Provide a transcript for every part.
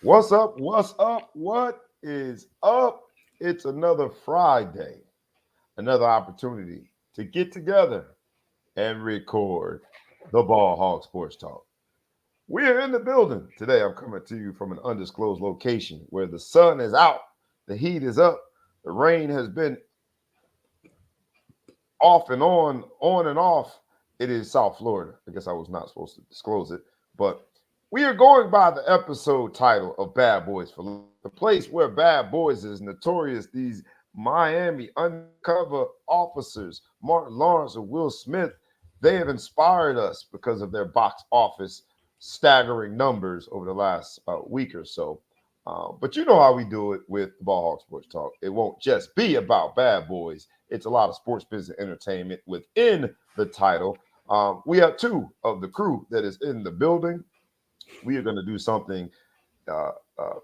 What's up? What's up? What is up? It's another Friday, another opportunity to get together and record the Ball Hog Sports Talk. We are in the building. Today I'm coming to you from an undisclosed location where the sun is out, the heat is up, the rain has been off and on and off. It is South Florida. I guess I was not supposed to disclose it, but we are going by the episode title of Bad Boys for Life, the place where bad boys is notorious. These Miami undercover officers, Martin Lawrence and Will Smith, they have inspired us because of their box office staggering numbers over the last week or so. But you know how we do it with the Ball Hog Sports Talk. It won't just be about bad boys. It's a lot of sports business entertainment within the title. We have two of the crew that is in the building. We are going to do something uh, uh,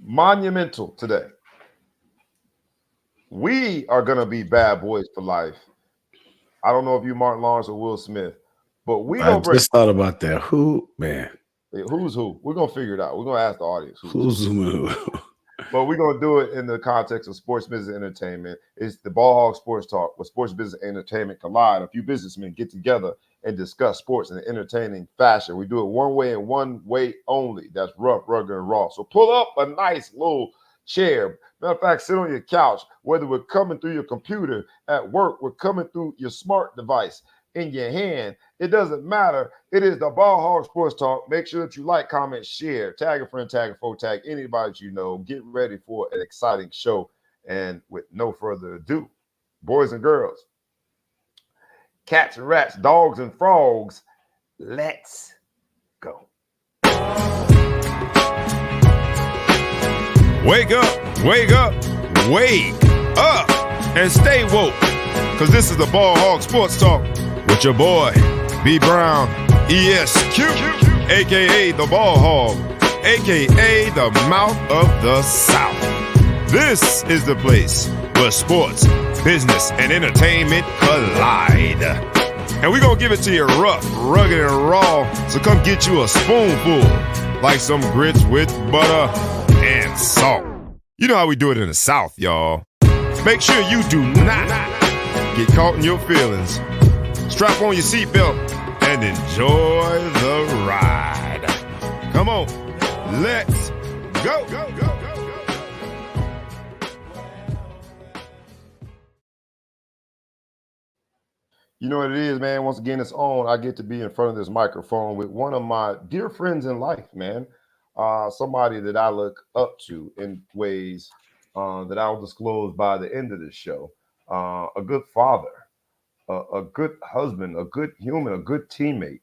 monumental today. We are going to be bad boys for life. I don't know if you Martin Lawrence or Will Smith, but we I gonna break just thought about that. Who, man? who's who. We're gonna figure it out. We're gonna ask the audience Who's who? but we're gonna do it in the context of sports business entertainment. It's the Ball Hog Sports Talk, where sports business and entertainment collide. A few businessmen get together and discuss sports in an entertaining fashion. We do it one way and one way only. That's rough, rugged, and raw. So pull up a nice little chair. Matter of fact, sit on your couch. Whether we're coming through your computer at work, we're coming through your smart device in your hand. It doesn't matter. It is the Ball Hog Sports Talk. Make sure that you like, comment, share, tag a friend, tag a foe, tag anybody that you know. Get ready for an exciting show. And with no further ado, boys and girls, cats and rats, dogs and frogs, let's go. Wake up, wake up, wake up, and stay woke. Cause this is the Ball Hog Sports Talk with your boy, B Brown, ESQ, aka the Ball Hog, aka the Mouth of the South. This is the place where sports, business, and entertainment collide. And we're gonna give it to you rough, rugged, and raw. So come get you a spoonful, like some grits with butter and salt. You know how we do it in the South, y'all. Make sure you do not get caught in your feelings. Strap on your seatbelt and enjoy the ride. Come on, let's go. You know what it is, man. Once again, it's on. I get to be in front of this microphone with one of my dear friends in life, man. Somebody that I look up to in ways that I'll disclose by the end of this show. A good father, a good husband, a good human, a good teammate.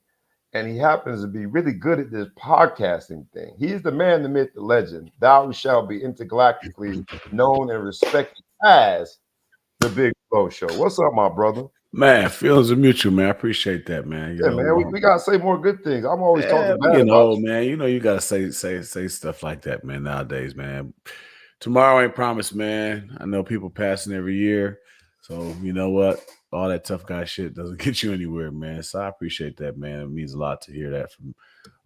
And he happens to be really good at this podcasting thing. He's the man, the myth, the legend. Thou shall be intergalactically known and respected as the Big Flow Show. What's up, my brother? Man, feelings are mutual, man. I appreciate that, man. Yeah, man, we gotta say more good things. I'm always talking bad getting about old, you. man. You know you gotta say stuff like that, man. Nowadays, man. Tomorrow ain't promised, man. I know people passing every year, so you know what? All that tough guy shit doesn't get you anywhere, man. So I appreciate that, man. It means a lot to hear that from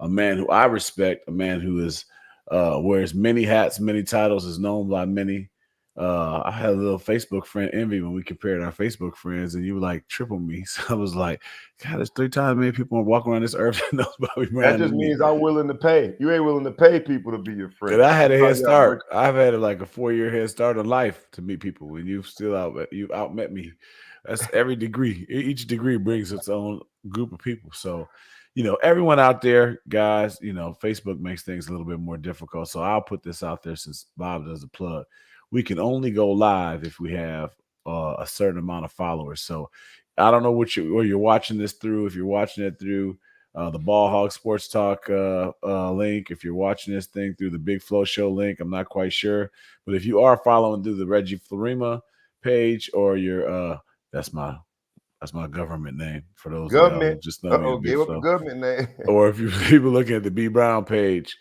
a man who I respect, a man who is wears many hats, many titles, is known by many. I had a little Facebook friend envy when we compared our Facebook friends, and you were like triple me. So I was like, God, there's 3 times many people walking around this earth that knows Bobby Brown. That just means I'm willing to pay. You ain't willing to pay people to be your friend. I had a head start. I've had like a 4-year head start in life to meet people. When you've outmet me. That's every degree. Each degree brings its own group of people. So, you know, everyone out there, guys, you know, Facebook makes things a little bit more difficult. So I'll put this out there since Bob does the plug. We can only go live if we have a certain amount of followers. So I don't know where you're watching this through. If you're watching it through the Ball Hog Sports Talk link, if you're watching this thing through the Big Flow Show link, I'm not quite sure. But if you are following through the Reggie Florima page, or your that's my government name for those government. Just know Give up the government name. Or if people looking at the B Brown page,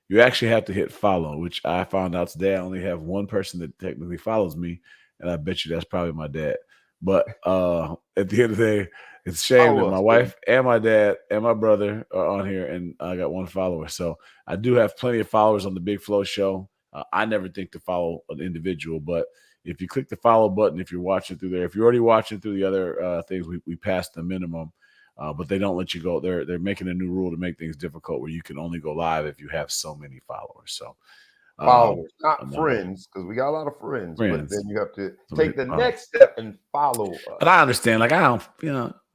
you actually have to hit follow, which I found out today. I only have one person that technically follows me, and I bet you that's probably my dad. But at the end of the day, it's a shame that my wife and my dad and my brother are on here, and I got one follower. So I do have plenty of followers on the Big Flow Show. I never think to follow an individual, but if you click the follow button, if you're watching through there, if you're already watching through the other things, we passed the minimum, but they don't let you go. They're making a new rule to make things difficult where you can only go live if you have so many followers. So followers, not friends, because we got a lot of friends. But then you have to take the next step and follow us. But I understand, like, I don't,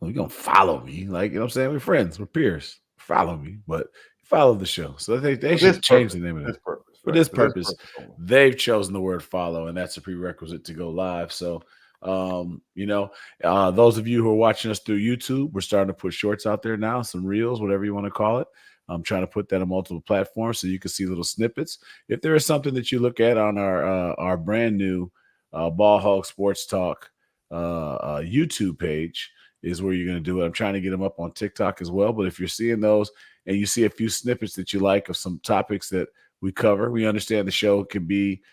you're gonna follow me, like, you know what I'm saying? We're friends, we're peers. Follow me, but follow the show. So they should change the name of it. For this purpose, they've chosen the word follow, and that's a prerequisite to go live. So those of you who are watching us through YouTube, we're starting to put shorts out there now, some reels, whatever you want to call it. I'm trying to put that on multiple platforms so you can see little snippets. If there is something that you look at on our brand new Ball Hog Sports Talk YouTube page is where you're going to do it. I'm trying to get them up on TikTok as well. But if you're seeing those and you see a few snippets that you like of some topics that we cover, we understand the show can be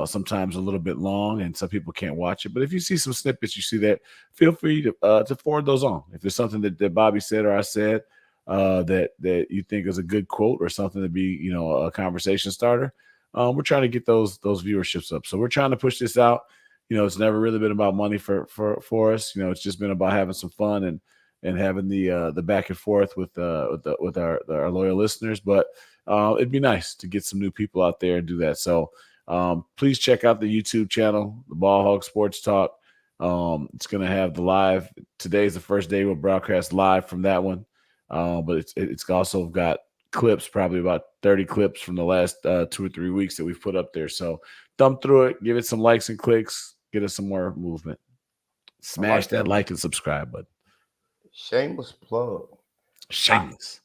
sometimes a little bit long and some people can't watch it. But if you see some snippets, you see that, feel free to forward those on. If there's something that Bobby said or I said that you think is a good quote or something to be, a conversation starter, we're trying to get those viewerships up. So we're trying to push this out. It's never really been about money for us. It's just been about having some fun and having the back and forth with our loyal listeners. But it'd be nice to get some new people out there and do that. So please check out the YouTube channel, the Ball Hog Sports Talk. It's going to have the live. Today's the first day we'll broadcast live from that one. But it's also got clips, probably about 30 clips from the last 2 or 3 weeks that we've put up there. So thumb through it, give it some likes and clicks, get us some more movement. Smash that like and subscribe button. Shameless plug. Shameless.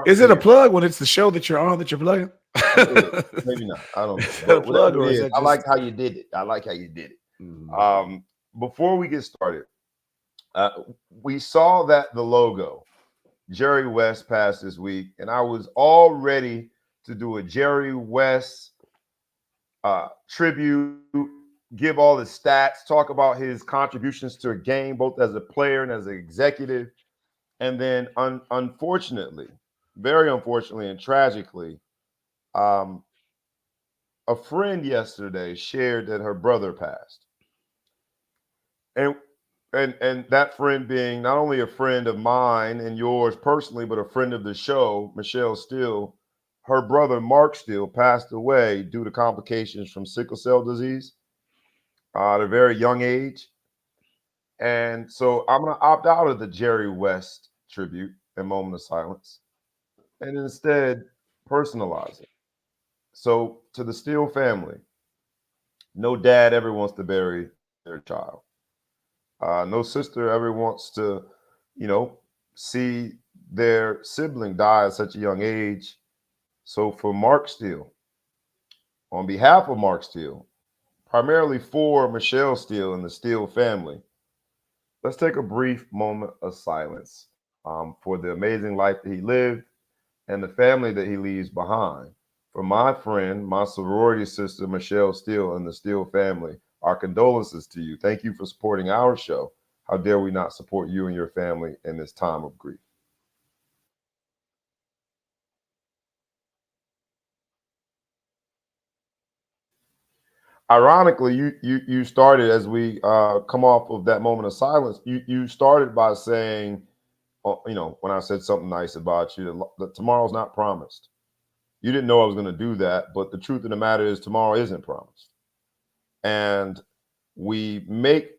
Is it a plug when it's the show that you're on that you're plugging? Maybe not. I don't know. I like how you did it. Mm-hmm. Before we get started, we saw that the logo, Jerry West, passed this week, and I was all ready to do a Jerry West tribute, give all the stats, talk about his contributions to a game, both as a player and as an executive. And then, unfortunately, very unfortunately and tragically, a friend yesterday shared that her brother passed. And that friend being not only a friend of mine and yours personally, but a friend of the show, Michelle Steele, her brother, Mark Steele, passed away due to complications from sickle cell disease at a very young age. And so I'm going to opt out of the Jerry West tribute and moment of silence and instead personalize it. So to the Steele family, no dad ever wants to bury their child. No sister ever wants to, see their sibling die at such a young age. So for Mark Steele, on behalf of Mark Steele, primarily for Michelle Steele and the Steele family, let's take a brief moment of silence for the amazing life that he lived and the family that he leaves behind. For my friend, my sorority sister, Michelle Steele, and the Steele family, our condolences to you. Thank you for supporting our show. How dare we not support you and your family in this time of grief? Ironically, you started, as we come off of that moment of silence, you started by saying, when I said something nice about you, that tomorrow's not promised. You didn't know I was going to do that, but the truth of the matter is tomorrow isn't promised. And we make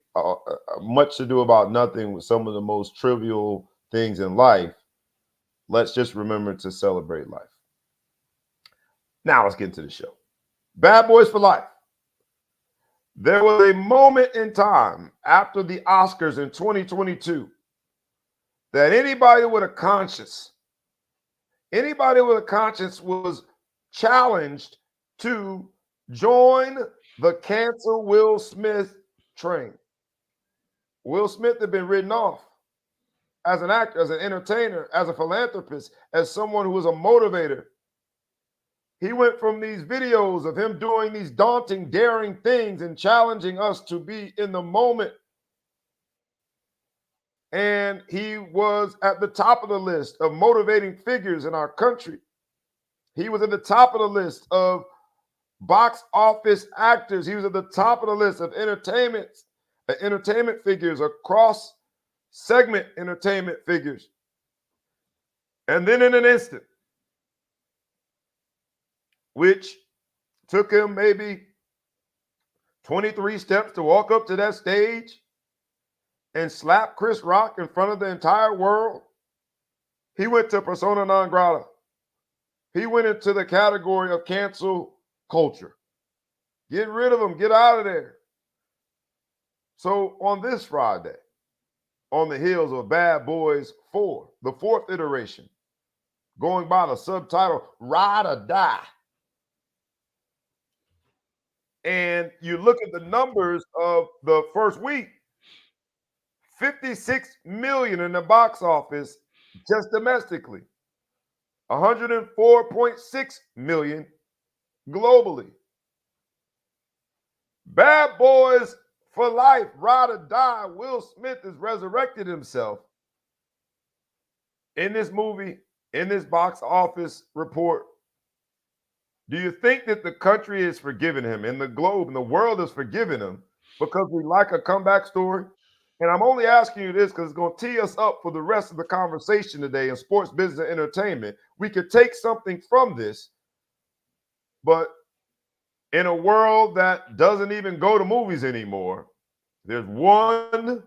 much to do about nothing with some of the most trivial things in life. Let's just remember to celebrate life. Now let's get into the show. Bad Boys for Life. There was a moment in time after the Oscars in 2022 that anybody with a conscience was challenged to join the cancel Will Smith train. Will Smith had been written off as an actor, as an entertainer, as a philanthropist, as someone who was a motivator. He went from these videos of him doing these daunting, daring things and challenging us to be in the moment And he was at the top of the list of motivating figures in our country. He was at the top of the list of box office actors. He was at the top of the list of entertainment figures, across segment entertainment figures. And then in an instant, which took him maybe 23 steps to walk up to that stage and slap Chris Rock in front of the entire world, he went to persona non grata. He went into the category of cancel culture. Get rid of him. Get out of there. So on this Friday, on the heels of Bad Boys 4, the fourth iteration, going by the subtitle Ride or Die, and you look at the numbers of the first week, 56 million in the box office just domestically, 104.6 million globally. Bad Boys for Life, Ride or Die. Will Smith has resurrected himself in this movie, in this box office report. Do you think that the country is forgiving him, and the globe and the world is forgiving him because we like a comeback story? And I'm only asking you this because it's going to tee us up for the rest of the conversation today in sports, business, and entertainment. We could take something from this, but in a world that doesn't even go to movies anymore, there's one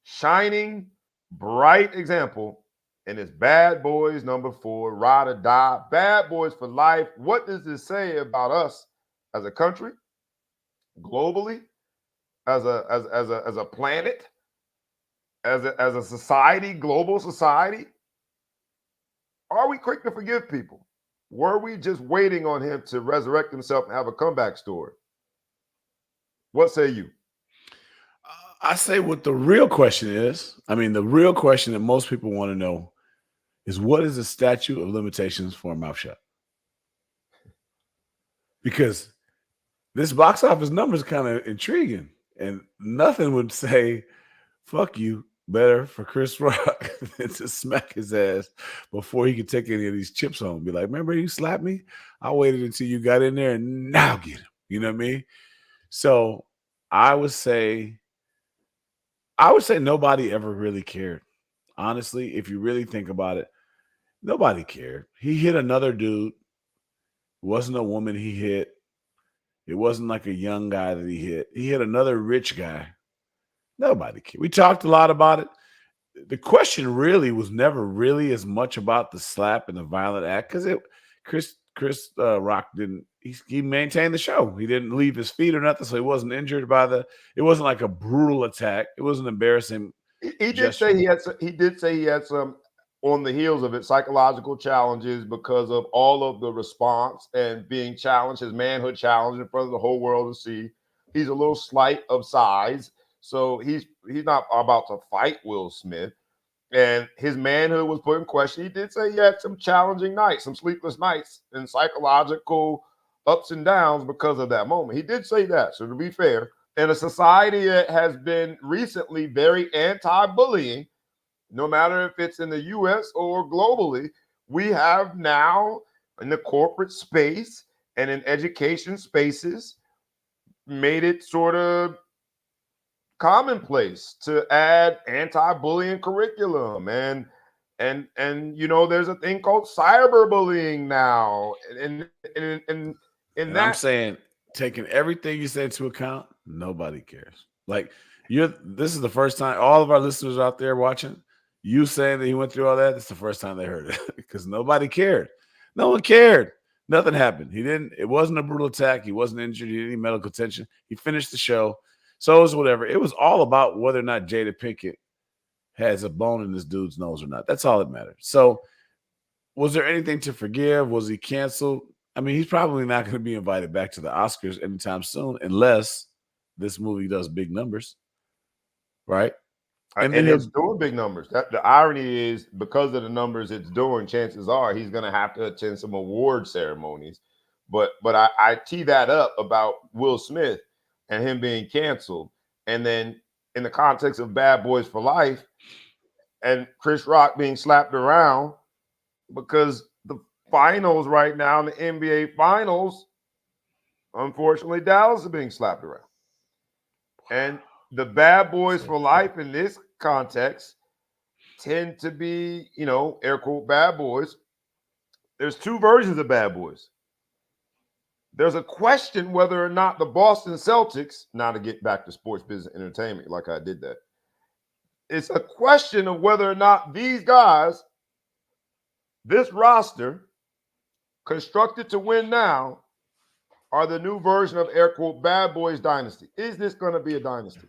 shining, bright example, and it's Bad Boys #4, Ride or Die. Bad Boys for Life. What does this say about us as a country, globally, as a planet, as a society, global society? Are we quick to forgive people? Were we just waiting on him to resurrect himself and have a comeback story? What say you? I say what the real question is. I mean, the real question that most people want to know is, what is the statute of limitations for a mouth shut? Because this box office number is kind of intriguing, and nothing would say fuck you better for Chris Rock than to smack his ass before he could take any of these chips home. Be like, remember you slapped me? I waited until you got in there, and now get him. You know what I mean? So I would say nobody ever really cared. Honestly, if you really think about it, nobody cared. He hit another dude. It wasn't a woman he hit. It wasn't like a young guy that he hit. He hit another rich guy. Nobody cared. We talked a lot about it. The question really was never really as much about the slap and the violent act, because Chris Rock didn't. He maintained the show. He didn't leave his feet or nothing, so he wasn't injured by the. It wasn't like a brutal attack. It wasn't embarrassing. He did say he had some on the heels of it, psychological challenges because of all of the response and being challenged, his manhood challenged in front of the whole world to see. He's a little slight of size, so he's not about to fight Will Smith. And his manhood was put in question. He did say he had some challenging nights, some sleepless nights, and psychological ups and downs because of that moment. He did say that. So to be fair, in a society that has been recently very anti-bullying, no matter if it's in the U.S. or globally, we have now in the corporate space and in education spaces made it sort of commonplace to add anti-bullying curriculum, and there's a thing called cyberbullying now, and that I'm saying, taking everything you said into account, nobody cares. Like, this is the first time all of our listeners out there watching, you saying that he went through all that, it's the first time they heard it because nobody cared. No one cared. Nothing happened. It wasn't a brutal attack. He wasn't injured. He didn't need medical attention. He finished the show. So it was whatever. It was all about whether or not Jada Pinkett has a bone in this dude's nose or not. That's all that mattered. So was there anything to forgive? Was he canceled? I mean, he's probably not going to be invited back to the Oscars anytime soon unless this movie does big numbers, right? And it's doing big numbers. The irony is, because of the numbers it's doing, chances are he's going to have to attend some award ceremonies. But I tee that up about Will Smith and him being canceled. And then in the context of Bad Boys for Life, and Chris Rock being slapped around because the finals right now in the NBA finals, unfortunately, Dallas is being slapped around. And the bad boys for life in this context tend to be, air quote, bad boys. There's two versions of bad boys. There's a question whether or not the Boston Celtics, now to get back to sports business entertainment, like I did that, it's a question of whether or not these guys, this roster, constructed to win now, are the new version of air quote bad boys dynasty. Is this going to be a dynasty?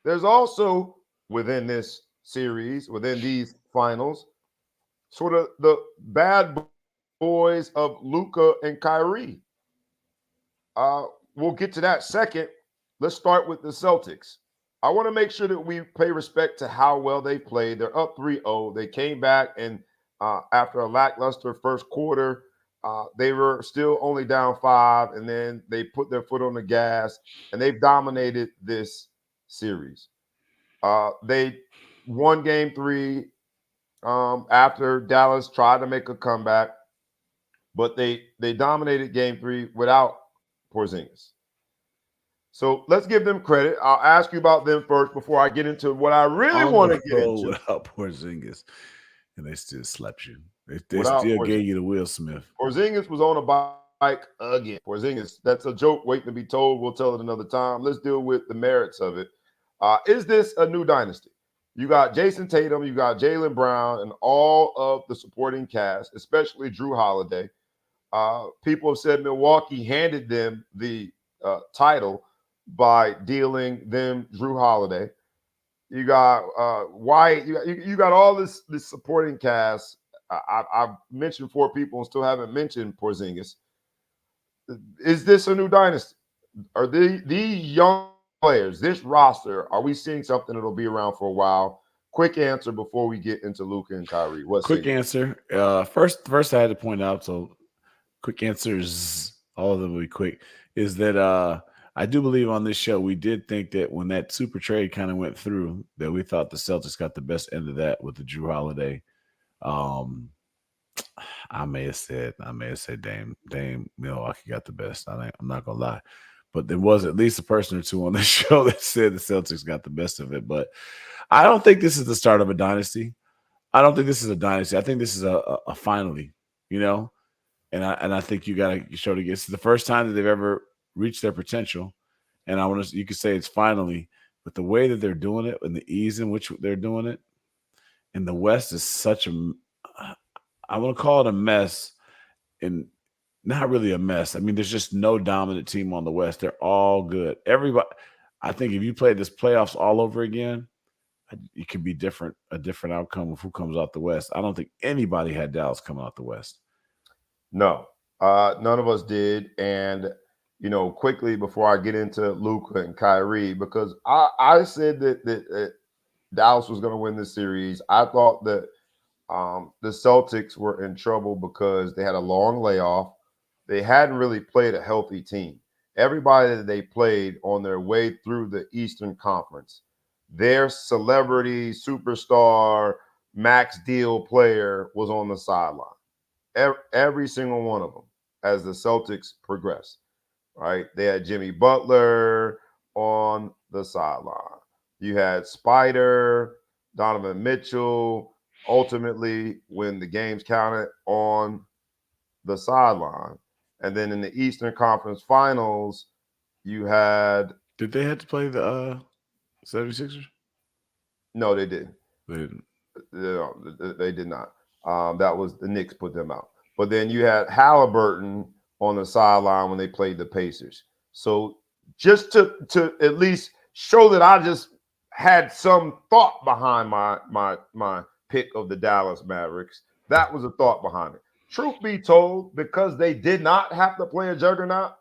There's also within this series, within these finals, sort of the bad boys of Luka and Kyrie. We'll get to that second. Let's start with the Celtics. I want to make sure that we pay respect to how well they played. They're up 3-0. They came back, and after a lackluster first quarter, they were still only down 5, and then they put their foot on the gas, and they've dominated this series. They won game 3 after Dallas tried to make a comeback, but they dominated game 3 without Porzingis. So let's give them credit. I'll ask you about them first before I get into what I really want to get into. Without Porzingis, and they still slept you. They still gave you the Will Smith. Porzingis was on a bike again. Porzingis, that's a joke waiting to be told. We'll tell it another time. Let's deal with the merits of it. Is this a new dynasty? You got Jason Tatum, you got Jaylen Brown, and all of the supporting cast, especially Drew Holiday. People have said Milwaukee handed them the title by dealing them Drew Holiday. You got White. You got all this supporting cast. I've mentioned 4 people and still haven't mentioned Porzingis. Is this a new dynasty? Are these young players, this roster, are we seeing something that'll be around for a while? Quick answer before we get into Luka and Kyrie. Quick answer. First I had to point out, so quick answers, all of them will be quick, is that I do believe on this show we did think that when that super trade kind of went through, that we thought the Celtics got the best end of that with the Drew Holiday. I may have said Dame Milwaukee got the best. I'm not gonna lie, but there was at least a person or two on the show that said the Celtics got the best of it. But I don't think this is the start of a dynasty. I don't think this is a dynasty. I think this is a finally, and I think you got to show to get. It's the first time that they've ever reached their potential, and you could say it's finally, but the way that they're doing it and the ease in which they're doing it, and the West is such a, I want to call it a mess, and not really a mess. I mean, there's just no dominant team on the West. They're all good. Everybody, I think if you play this playoffs all over again, it could be a different outcome of who comes out the West. I don't think anybody had Dallas coming out the West. No, none of us did. And, quickly before I get into Luka and Kyrie, because I said that Dallas was going to win this series. I thought that the Celtics were in trouble because they had a long layoff. They hadn't really played a healthy team. Everybody that they played on their way through the Eastern Conference, their celebrity, superstar, max deal player was on the sideline. Every single one of them as the Celtics progressed, right? They had Jimmy Butler on the sideline. You had Spider, Donovan Mitchell, ultimately when the games counted on the sideline. And then in the Eastern Conference Finals, you had... Did they have to play the 76ers? No, they didn't. They didn't. They did not. That was the Knicks put them out. But then you had Halliburton on the sideline when they played the Pacers. So just to at least show that I just had some thought behind my pick of the Dallas Mavericks, that was a thought behind it. Truth be told, because they did not have to play a juggernaut,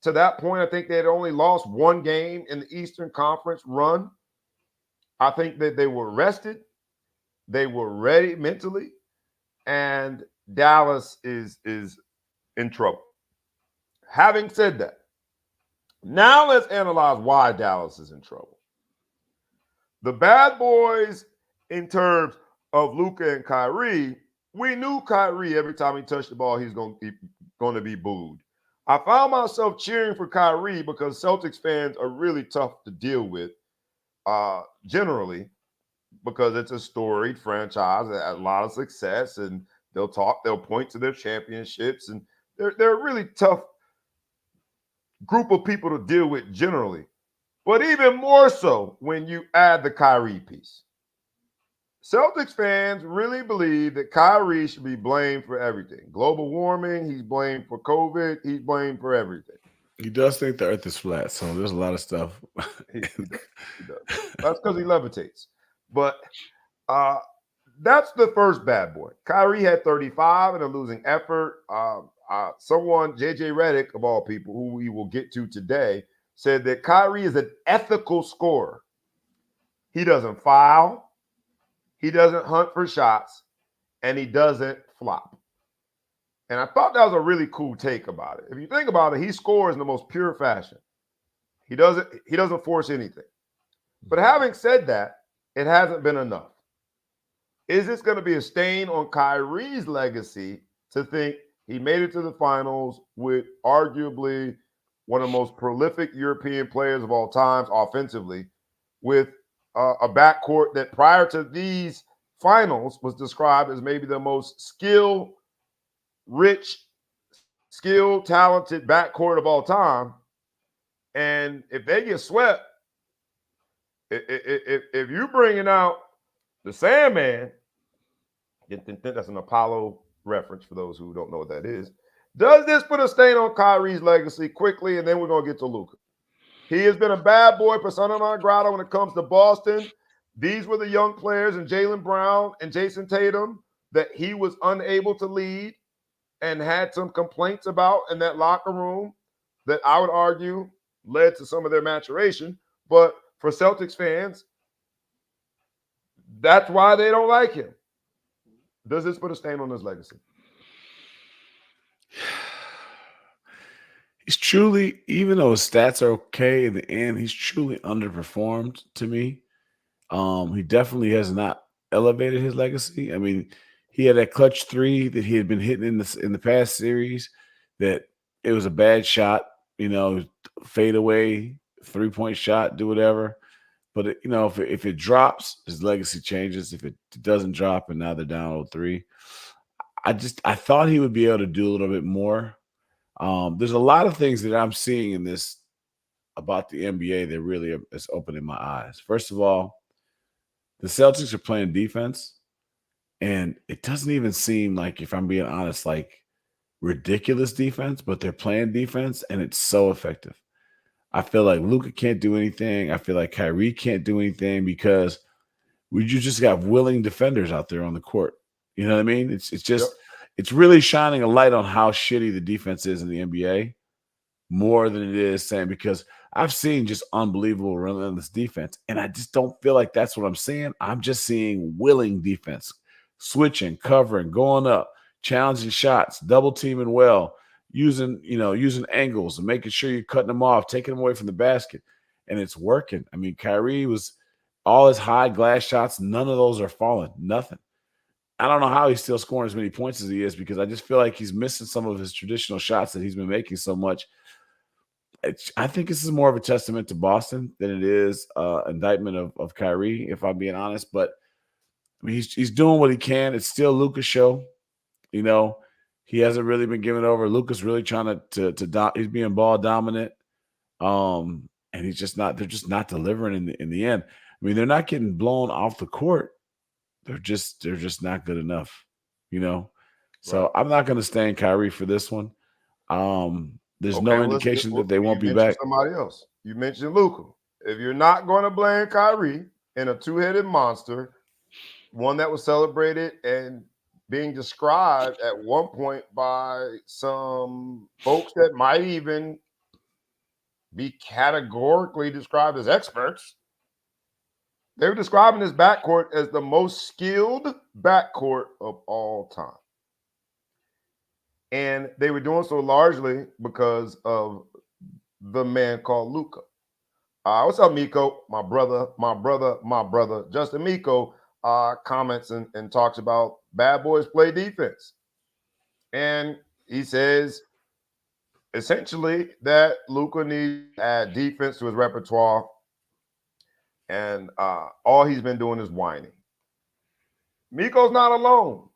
to that point, I think they had only lost 1 game in the Eastern Conference run. I think that they were rested. They were ready mentally. And Dallas is in trouble. Having said that, now let's analyze why Dallas is in trouble. The bad boys in terms of Luka and Kyrie, we knew Kyrie every time he touched the ball, he's going to be booed. I found myself cheering for Kyrie because Celtics fans are really tough to deal with, generally, because it's a storied franchise, a lot of success, and they'll point to their championships, and they're a really tough group of people to deal with generally. But even more so when you add the Kyrie piece. Celtics fans really believe that Kyrie should be blamed for everything. Global warming, he's blamed for COVID, he's blamed for everything. He does think the earth is flat, so there's a lot of stuff. He does. That's because he levitates. But that's the first bad boy. Kyrie had 35 in a losing effort. Someone, JJ Redick, of all people, who we will get to today, said that Kyrie is an ethical scorer. He doesn't foul. He doesn't hunt for shots, and he doesn't flop. And I thought that was a really cool take about it. If you think about it, he scores in the most pure fashion. He doesn't force anything. But having said that, it hasn't been enough. Is this going to be a stain on Kyrie's legacy to think he made it to the finals with arguably one of the most prolific European players of all times offensively, with a backcourt that prior to these finals was described as maybe the most skill-rich, skill-talented backcourt of all time? And if they get swept, if you're bringing out the Sandman, that's an Apollo reference for those who don't know what that is. Does this put a stain on Kyrie's legacy? Quickly, and then we're going to get to Luka. He has been a bad boy, persona non grata when it comes to Boston. These were the young players and Jaylen Brown and Jason Tatum that he was unable to lead and had some complaints about in that locker room that I would argue led to some of their maturation. But for Celtics fans, that's why they don't like him. Does this put a stain on his legacy? He's truly, even though his stats are okay in the end, he's truly underperformed to me. He definitely has not elevated his legacy. I mean, he had that clutch three that he had been hitting in the past series that it was a bad shot, fade away, 3-point shot, do whatever. But, if it drops, his legacy changes. If it doesn't drop and now they're down 0-3, I thought he would be able to do a little bit more. There's a lot of things that I'm seeing in this about the NBA that really is opening my eyes. First of all, the Celtics are playing defense, and it doesn't even seem like, if I'm being honest, like ridiculous defense, but they're playing defense, and it's so effective. I feel like Luka can't do anything. I feel like Kyrie can't do anything because you just got willing defenders out there on the court. You know what I mean? It's just It's really shining a light on how shitty the defense is in the NBA more than it is saying, because I've seen just unbelievable relentless defense, and I just don't feel like that's what I'm seeing. I'm just seeing willing defense, switching, covering, going up, challenging shots, double teaming well, using angles and making sure you're cutting them off, taking them away from the basket, and it's working. I mean, Kyrie was all his high glass shots, none of those are falling, nothing. I don't know how he's still scoring as many points as he is, because I just feel like he's missing some of his traditional shots that he's been making so much. I think this is more of a testament to Boston than it is indictment of Kyrie, if I'm being honest. But I mean, he's doing what he can. It's still Luka's show. He hasn't really been given over. Luka's really trying to he's being ball dominant. And he's just not. They're just not delivering in the end. I mean, they're not getting blown off the court. They're just not good enough, So right. I'm not going to stand Kyrie for this one. There's no indication that they won't be back. Somebody else. You mentioned Luka. If you're not going to blame Kyrie in a two-headed monster, one that was celebrated and being described at one point by some folks that might even be categorically described as experts, they were describing this backcourt as the most skilled backcourt of all time. And they were doing so largely because of the man called Luka. What's up, Miko? My brother, Justin Miko. comments and talks about bad boys play defense. And he says essentially that Luka needs to add defense to his repertoire. And all he's been doing is whining. Miko's not alone.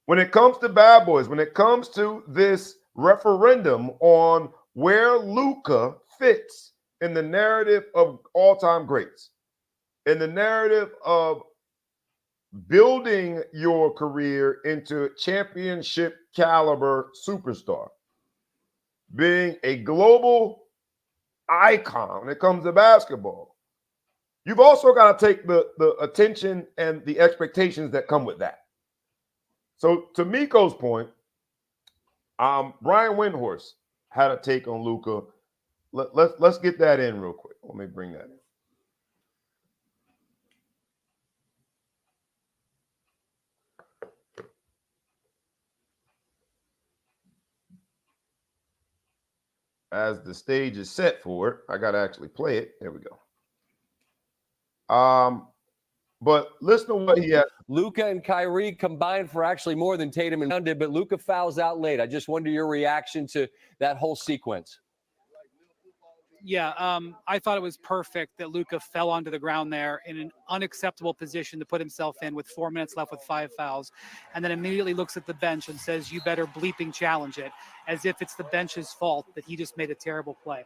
When it comes to bad boys, when it comes to this referendum on where Luka fits in the narrative of all-time greats, in the narrative of building your career into championship caliber superstar, being a global icon when it comes to basketball, you've also got to take the attention and the expectations that come with that. So to Miko's point, Brian Windhorst had a take on Luka. Let's get that in real quick. Let me bring that in. As the stage is set for it, I got to actually play it. There we go. But listen to what he had. Luka and Kyrie combined for actually more than Tatum and Brown did, but Luka fouls out late. I just wonder your reaction to that whole sequence. Yeah, I thought it was perfect that Luka fell onto the ground there in an unacceptable position to put himself in with 4 minutes left with 5 fouls, and then immediately looks at the bench and says, "You better bleeping challenge it," as if it's the bench's fault that he just made a terrible play.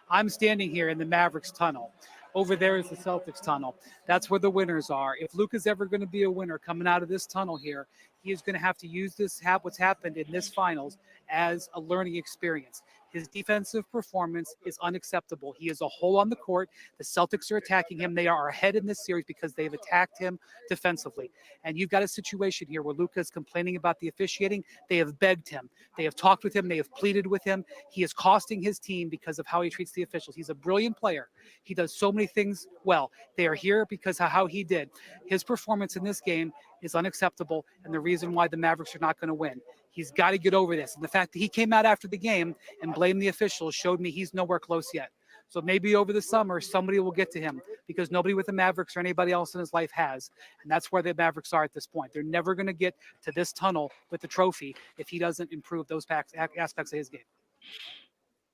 I'm standing here in the Mavericks tunnel. Over there is the Celtics tunnel. That's where the winners are. If Luka's ever going to be a winner coming out of this tunnel here, he is going to have to use what's happened in this finals as a learning experience. His defensive performance is unacceptable. He is a hole on the court. The Celtics are attacking him. They are ahead in this series because they've attacked him defensively. And you've got a situation here where Luka is complaining about the officiating. They have begged him. They have talked with him. They have pleaded with him. He is costing his team because of how he treats the officials. He's a brilliant player. He does so many things well. They are here because of how he did. His performance in this game is unacceptable and the reason why the Mavericks are not going to win. He's got to get over this. And the fact that he came out after the game and blamed the officials showed me he's nowhere close yet. So maybe over the summer, somebody will get to him because nobody with the Mavericks or anybody else in his life has. And that's where the Mavericks are at this point. They're never going to get to this tunnel with the trophy if he doesn't improve those aspects of his game.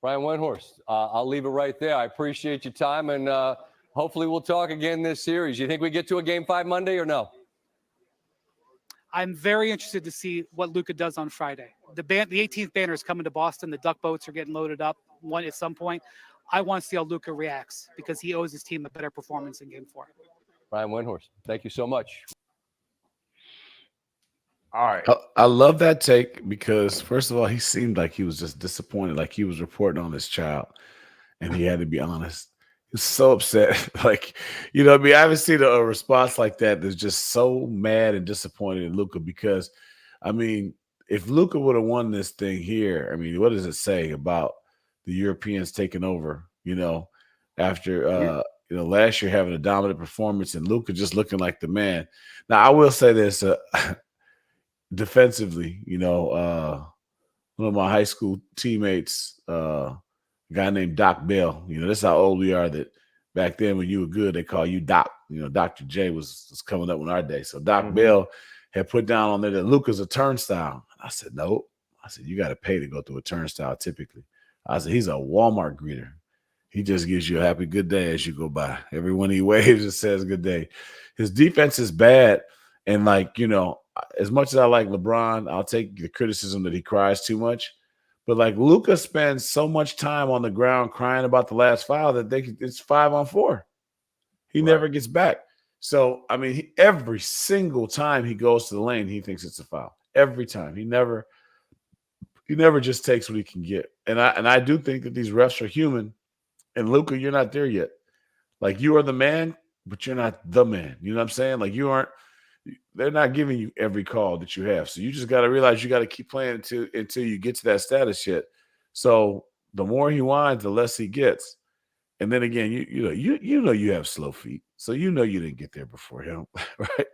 Brian Windhorst, I'll leave it right there. I appreciate your time, and hopefully we'll talk again this series. You think we get to a Game 5 Monday or no? I'm very interested to see what Luka does on Friday. The 18th banner is coming to Boston. The duck boats are getting loaded up at some point. I want to see how Luka reacts because he owes his team a better performance in Game 4. Brian Windhorst, thank you so much. All right. I love that take because, first of all, he seemed like he was just disappointed, like he was reporting on his child, and he had to be honest. He was so upset. Like, you know what I mean? I haven't seen a response like that that's just so mad and disappointed in Luka because, I mean, if Luka would have won this thing here, I mean, what does it say about the Europeans taking over, you know, after, you know, last year having a dominant performance and Luka just looking like the man. Now, I will say this, defensively, you know, one of my high school teammates, a guy named Doc Bell, you know, that's how old we are, that back then when you were good, they call you Doc. You know, Dr. J was coming up in our day. So Doc Bell had put down on there that Luka's a turnstile. I said, no. I said, you got to pay to go through a turnstile typically. I said, he's a Walmart greeter. He just gives you a happy good day as you go by. Everyone he waves and says good day. His defense is bad. And, like, you know, as much as I like LeBron, I'll take the criticism that he cries too much. But, like, Luka spends so much time on the ground crying about the last foul that it's 5-on-4. He never gets back. So, I mean, every single time he goes to the lane, he thinks it's a foul. Every time. He never just takes what he can get. And I do think that these refs are human. And, Luka, you're not there yet. Like, you are the man, but you're not the man. You know what I'm saying? Like, they're not giving you every call that you have. So you just got to realize you got to keep playing until you get to that status yet. So the more he whines, the less he gets. And then again, you know you have slow feet. So you know you didn't get there before him, right?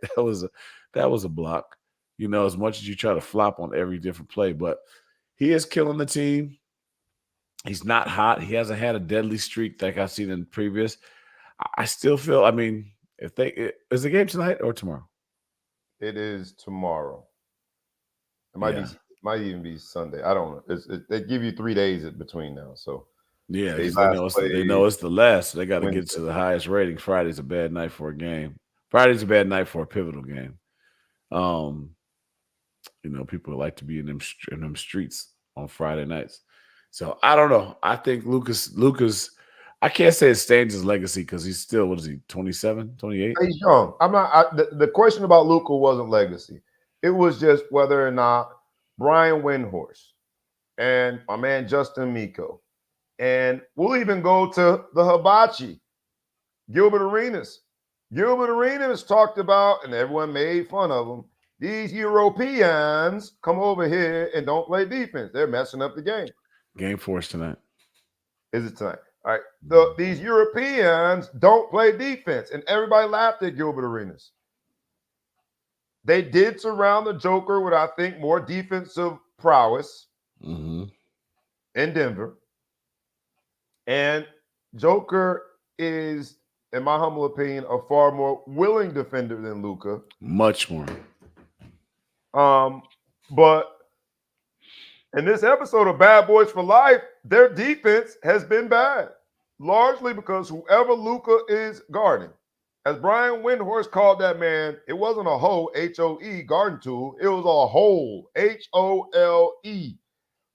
That was a block, you know, as much as you try to flop on every different play. But he is killing the team. He's not hot. He hasn't had a deadly streak like I've seen in previous. I still feel, I mean, Is the game tonight or tomorrow? It is tomorrow. It might even be Sunday. I don't know. They give you 3 days in between now. So yeah, because they know it's the last. So they got to get to the highest rating. Friday's a bad night for a game. Friday's a bad night for a pivotal game. People like to be in them streets on Friday nights. So I don't know. I think Luka's. I can't say it stains his legacy because he's still, what is he, 27, 28? He's young. The question about Luka wasn't legacy. It was just whether or not Brian Windhorst and my man Justin Miko, and we'll even go to the hibachi, Gilbert Arenas. Gilbert Arenas talked about, and everyone made fun of him, these Europeans come over here and don't play defense. They're messing up the game. Game 4 is tonight. Is it tonight? All right. These Europeans don't play defense, and everybody laughed at Gilbert Arenas. They did surround the Joker with, I think, more defensive prowess in Denver. And Joker is, in my humble opinion, a far more willing defender than Luka. Much more. But in this episode of Bad Boys for Life, their defense has been bad, largely because whoever Luka is guarding, as Brian Windhorst called that man, it wasn't a hoe, H-O-E, guarding tool. It was a hole, H-O-L-E,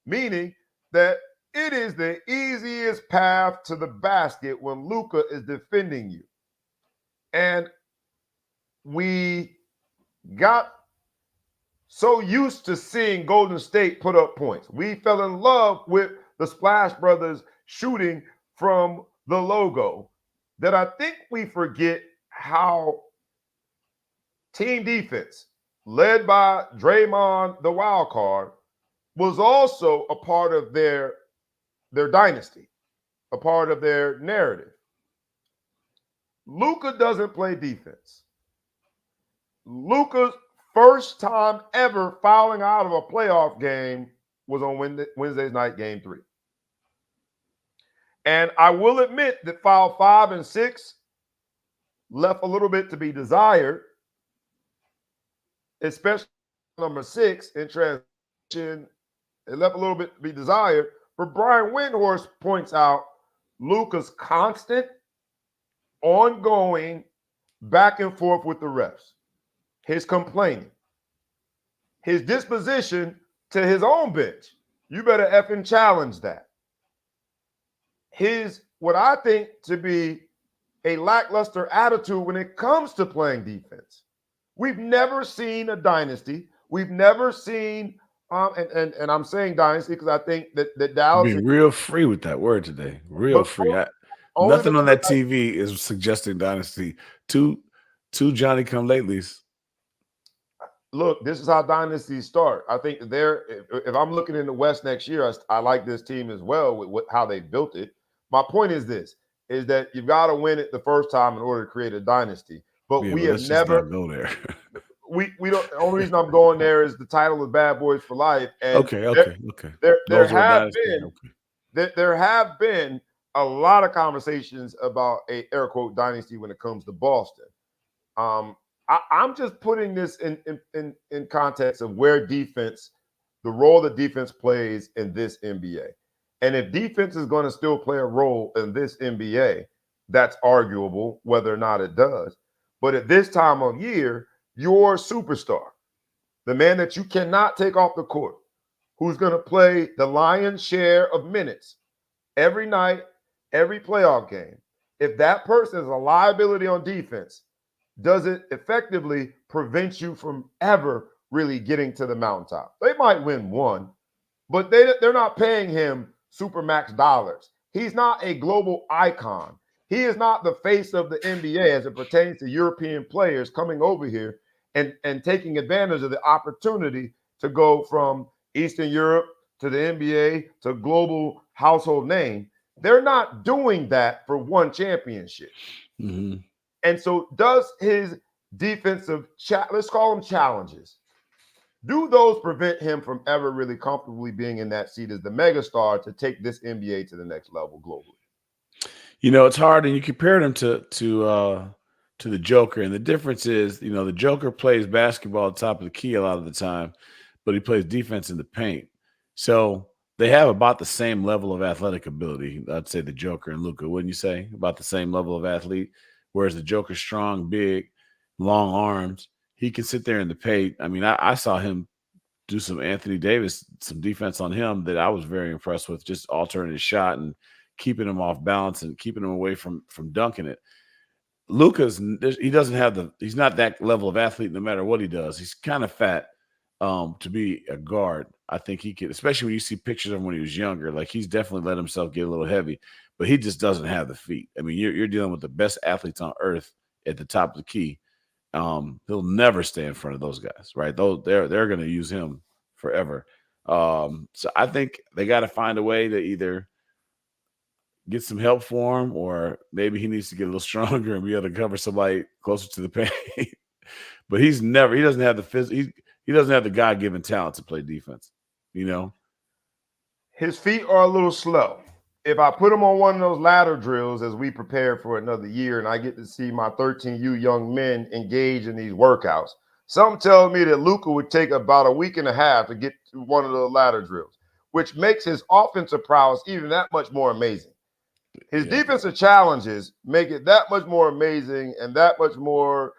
meaning that it is the easiest path to the basket when Luka is defending you. And we got so used to seeing Golden State put up points. We fell in love with the Splash Brothers shooting from the logo that I think we forget how team defense, led by Draymond, the wild card, was also a part of their dynasty, a part of their narrative. Luka doesn't play defense. Luka's first time ever fouling out of a playoff game was on Wednesday's night, game 3. And I will admit that foul 5 and 6 left a little bit to be desired, especially number 6 in transition. It left a little bit to be desired. But Brian Windhorst points out Luka's constant, ongoing back and forth with the refs, his complaining, his disposition to his own bench. You better effing challenge that. His, what I think to be a lackluster attitude when it comes to playing defense. We've never seen a dynasty. We've never seen, and I'm saying dynasty because I think that Dallas being real free with that word today. Real free. Nothing on that TV is suggesting dynasty. Two Johnny-come-latelys. Look, this is how dynasties start. I think if I'm looking in the West next year, I like this team as well with how they built it. My point is this, is that you've got to win it the first time in order to create a dynasty. But we have never go there. we don't. The only reason I'm going there is the title of Bad Boys for Life. And okay. There have been a lot of conversations about a air quote dynasty when it comes to Boston. I'm just putting this in context of where defense, the role that defense plays in this NBA. And if defense is going to still play a role in this NBA, that's arguable whether or not it does. But at this time of year, your superstar, the man that you cannot take off the court, who's going to play the lion's share of minutes every night, every playoff game, if that person is a liability on defense, does it effectively prevent you from ever really getting to the mountaintop? They might win one, but they're not paying him supermax dollars. He's not a global icon. He is not the face of the NBA as it pertains to European players coming over here and taking advantage of the opportunity to go from Eastern Europe to the NBA to global household name. They're not doing that for one championship. Mm-hmm. And so does his defensive, let's call them challenges, do those prevent him from ever really comfortably being in that seat as the megastar to take this NBA to the next level globally? You know, it's hard, and you compared him to to the Joker. And the difference is, the Joker plays basketball at the top of the key a lot of the time, but he plays defense in the paint. So they have about the same level of athletic ability. I'd say the Joker and Luka, wouldn't you say? About the same level of athlete. Whereas the Joker's strong, big, long arms. He can sit there in the paint. I mean, I saw him do some Anthony Davis, some defense on him that I was very impressed with, just altering his shot and keeping him off balance and keeping him away from dunking it. Luka's, he's not that level of athlete no matter what he does. He's kind of fat to be a guard. I think he could, especially when you see pictures of him when he was younger, like he's definitely let himself get a little heavy, but he just doesn't have the feet. I mean, you're dealing with the best athletes on earth at the top of the key. He'll never stay in front of those guys, right? They're going to use him forever. So I think they got to find a way to either get some help for him, or maybe he needs to get a little stronger and be able to cover somebody closer to the paint. But he doesn't have the he doesn't have the God-given talent to play defense, His feet are a little slow. If I put him on one of those ladder drills as we prepare for another year and I get to see my 13U young men engage in these workouts, some tell me that Luka would take about a week and a half to get to one of the ladder drills, which makes his offensive prowess even that much more amazing. His defensive challenges make it that much more amazing and that much more,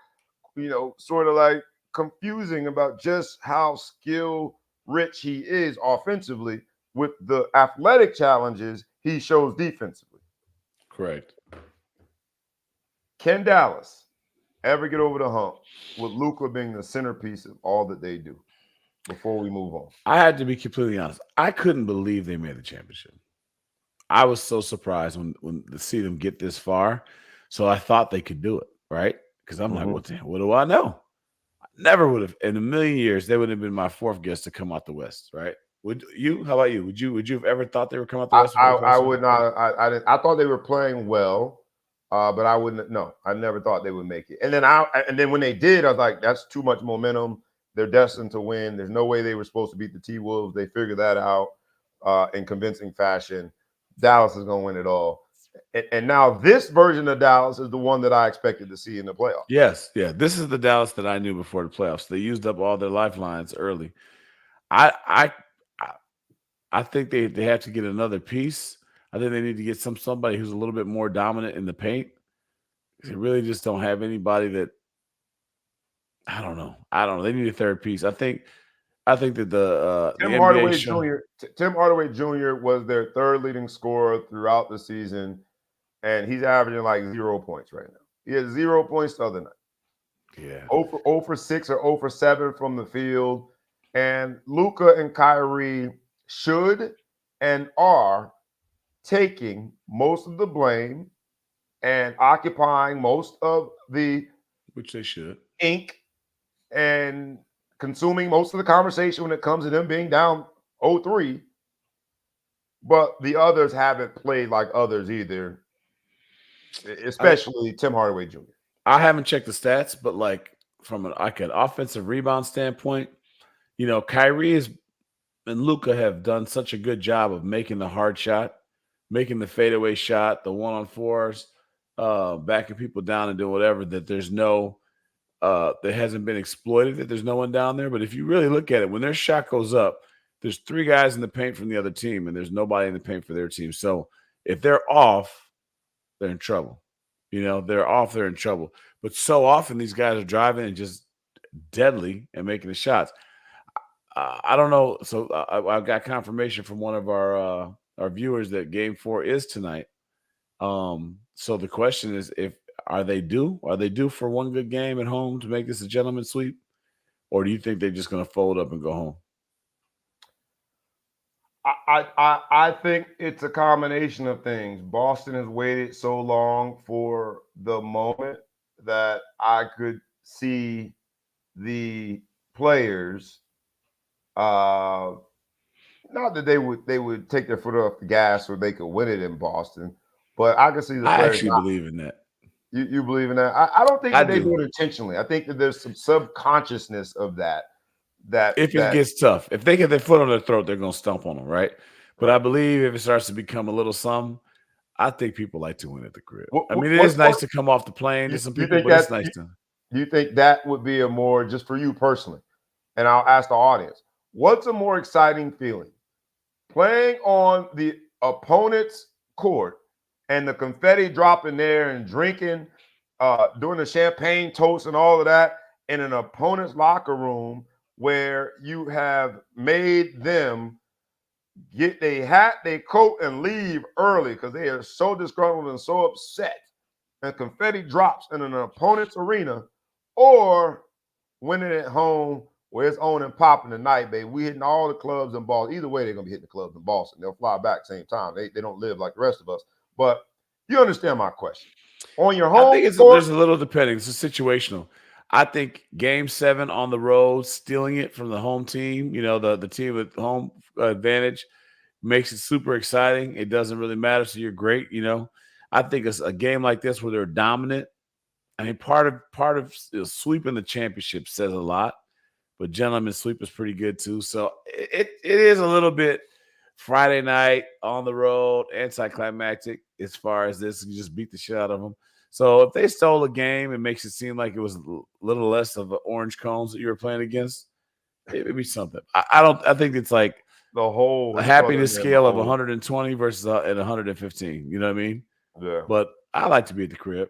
sort of like confusing about just how skill rich he is offensively with the athletic challenges he shows defensively. Correct. Can Dallas ever get over the hump with Luka being the centerpiece of all that they do before we move on? I had to be completely honest. I couldn't believe they made the championship. I was so surprised when to see them get this far. So I thought they could do it, right? Because I'm like, what do I know? I never would have in a million years. They would have been my fourth guest to come out the West, right? Would you? How about you? Would you have ever thought they would come out the West? I would not. I didn't. I thought they were playing well, but I wouldn't. No, I never thought they would make it. And then when they did, I was like, that's too much momentum. They're destined to win. There's no way they were supposed to beat the T-Wolves. They figured that out in convincing fashion. Dallas is going to win it all. And now this version of Dallas is the one that I expected to see in the playoffs. Yes, yeah. This is the Dallas that I knew before the playoffs. They used up all their lifelines early. I think they have to get another piece. I think they need to get somebody who's a little bit more dominant in the paint. They really just don't have anybody that I don't know. They need a third piece. I think that the Tim Hardaway Jr. was their third leading scorer throughout the season, and he's averaging like 0 points right now. He had 0 points the other night. Yeah. 0 for 6 or 0 for 7 from the field. And Luka and Kyrie should and are taking most of the blame and occupying most of the which they should ink and consuming most of the conversation when it comes to them being down 0-3. But the others haven't played like others either, especially Tim Hardaway Jr. I haven't checked the stats, but like from an offensive rebound standpoint, Kyrie and Luka have done such a good job of making the hard shot, making the fadeaway shot, the 1-on-4s, backing people down and doing whatever, that there's no that hasn't been exploited, that there's no one down there. But if you really look at it, when their shot goes up, there's 3 guys in the paint from the other team, and there's nobody in the paint for their team. So if they're off, they're in trouble. They're off, they're in trouble. But so often these guys are driving and just deadly and making the shots. I don't know. So I've got confirmation from one of our viewers that Game 4 is tonight. So the question is, are they due? Are they due for one good game at home to make this a gentleman's sweep? Or do you think they're just going to fold up and go home? I think it's a combination of things. Boston has waited so long for the moment that I could see the players, not that they would take their foot off the gas so they could win it in Boston, but I could see the players. I actually believe in that. You believe in that? I don't think that they do it intentionally. I think that there's some subconsciousness of that. If it gets tough, if they get their foot on their throat, they're going to stomp on them, right? But I believe if it starts to become a little something, I think people like to win at the crib. What- I mean, it what- is nice what- to come off the plane to You- some you people, think but it's that- nice to. Do you think that would be a more, just for you personally, and I'll ask the audience, what's a more exciting feeling? Playing on the opponent's court and the confetti dropping there and drinking, doing the champagne toast and all of that in an opponent's locker room where you have made them get their hat, their coat, and leave early because they are so disgruntled and so upset, and confetti drops in an opponent's arena, or winning at home where it's on and popping tonight, baby. We hitting all the clubs in Boston. Either way, they're gonna be hitting the clubs in Boston. They'll fly back same time. They don't live like the rest of us. But you understand my question. On your home I think there's a little depending. It's situational. I think Game 7 on the road, stealing it from the home team, the team with home advantage, makes it super exciting. It doesn't really matter. So you're great. I think it's a game like this where they're dominant. I mean, part of sweeping the championship says a lot, but gentlemen's sweep is pretty good too. So it is a little bit Friday night on the road, anticlimactic as far as this. You just beat the shit out of them. So if they stole a game, it makes it seem like it was a little less of the orange cones that you were playing against. It'd be something. I think it's like the whole happiness scale of 120 versus at 115. You know what I mean? Yeah. But I like to be at the crib.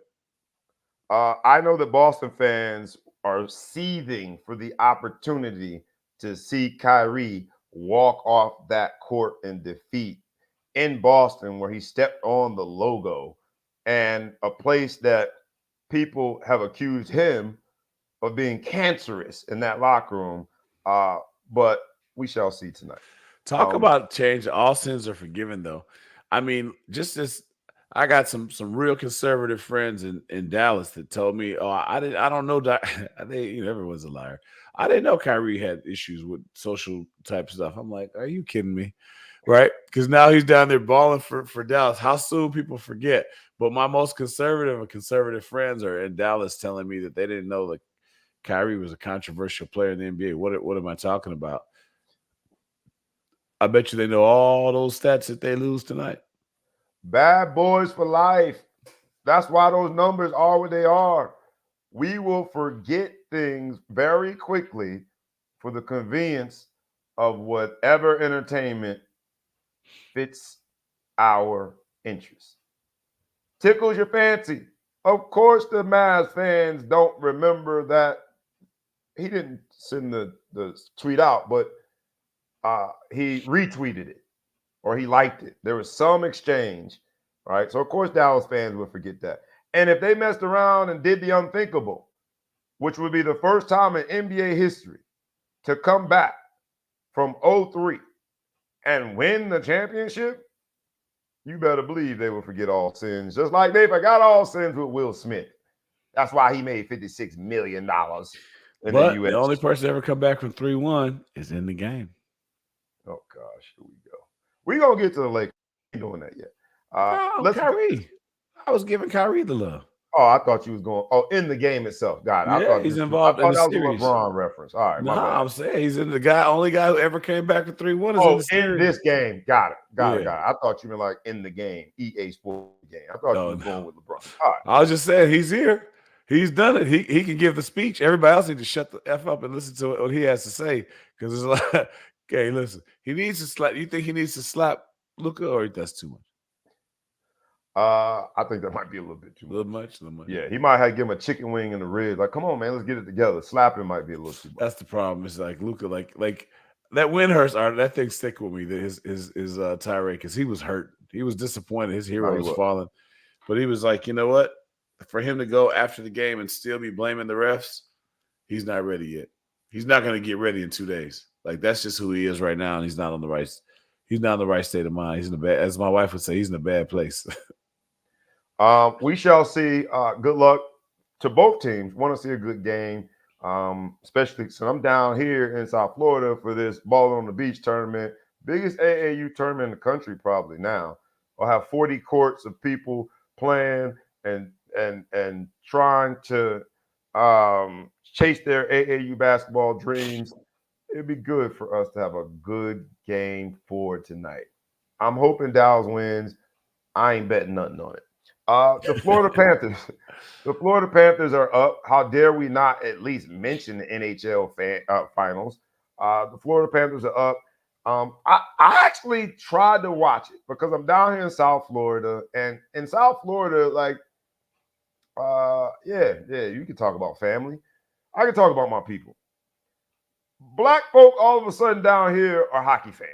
I know that Boston fans are seething for the opportunity to see Kyrie walk off that court in defeat in Boston, where he stepped on the logo, and a place that people have accused him of being cancerous in that locker room. But we shall see tonight. Talk about change. All sins are forgiven, though. I mean, just as I got some real conservative friends in Dallas that told me, "Oh, I don't know that everyone's a liar. I didn't know Kyrie had issues with social type stuff." I'm like, "Are you kidding me?" Right? Because now he's down there balling for Dallas. How soon people forget? But my most conservative friends are in Dallas telling me that they didn't know that Kyrie was a controversial player in the NBA. What am I talking about? I bet you they know all those stats if they lose tonight. Bad boys for life. That's why those numbers are what they are. We will forget things very quickly for the convenience of whatever entertainment fits our interests. Tickles your fancy. Of course, the Mavs fans don't remember that he didn't send the tweet out, but he retweeted it or he liked it. There was some exchange, right? So, of course, Dallas fans will forget that. And if they messed around and did the unthinkable, which would be the first time in NBA history to come back from 0-3 and win the championship, you better believe they will forget all sins, just like they forgot all sins with Will Smith. That's why he made $56 million in the U.S. The only person to ever come back from 3-1 is in the game. Oh, gosh, here we go. We're going to get to the Lakers. We ain't doing that yet. Kyrie. I was giving Kyrie the love. Oh, I thought you was going. Oh, in the game itself. Got it. Yeah, I thought he's involved in the that series. Was a LeBron reference. All right, my bad. I'm saying he's in the only guy who ever came back with 3-1 is in the series. In this game. Got it. Got it. I thought you meant like in the game, EA Sports game. I thought you were going with LeBron. All right. I was just saying he's here. He's done it. He can give the speech. Everybody else needs to shut the F up and listen to what he has to say. Because it's like, okay, listen. He needs to slap. You think he needs to slap Luka, or that's too much? I think that might be a little bit too much. A little much. Yeah, he might have to give him a chicken wing in the ribs. Like, come on, man, let's get it together. Slapping might be a little too much. That's the problem. It's like Luka, like that Windhurst art. That thing stick with me. His tirade, because he was hurt. He was disappointed. His hero was falling, but he was like, you know what? For him to go after the game and still be blaming the refs, he's not ready yet. He's not going to get ready in 2 days. Like, that's just who he is right now, and he's not in the right state of mind. He's in a bad, as my wife would say, he's in a bad place. We shall see. Good luck to both teams. Want to see a good game, especially since I'm down here in South Florida for this Ball on the Beach tournament. Biggest AAU tournament in the country probably now. I'll have 40 courts of people playing and trying to chase their AAU basketball dreams. It'd be good for us to have a good game for tonight. I'm hoping Dallas wins. I ain't betting nothing on it. The Florida Panthers. The Florida Panthers are up. How dare we not at least mention the NHL finals? The Florida Panthers are up. I actually tried to watch it because I'm down here in South Florida, and in South Florida, like, yeah, you can talk about family. I can talk about my people. Black folk all of a sudden down here are hockey fans.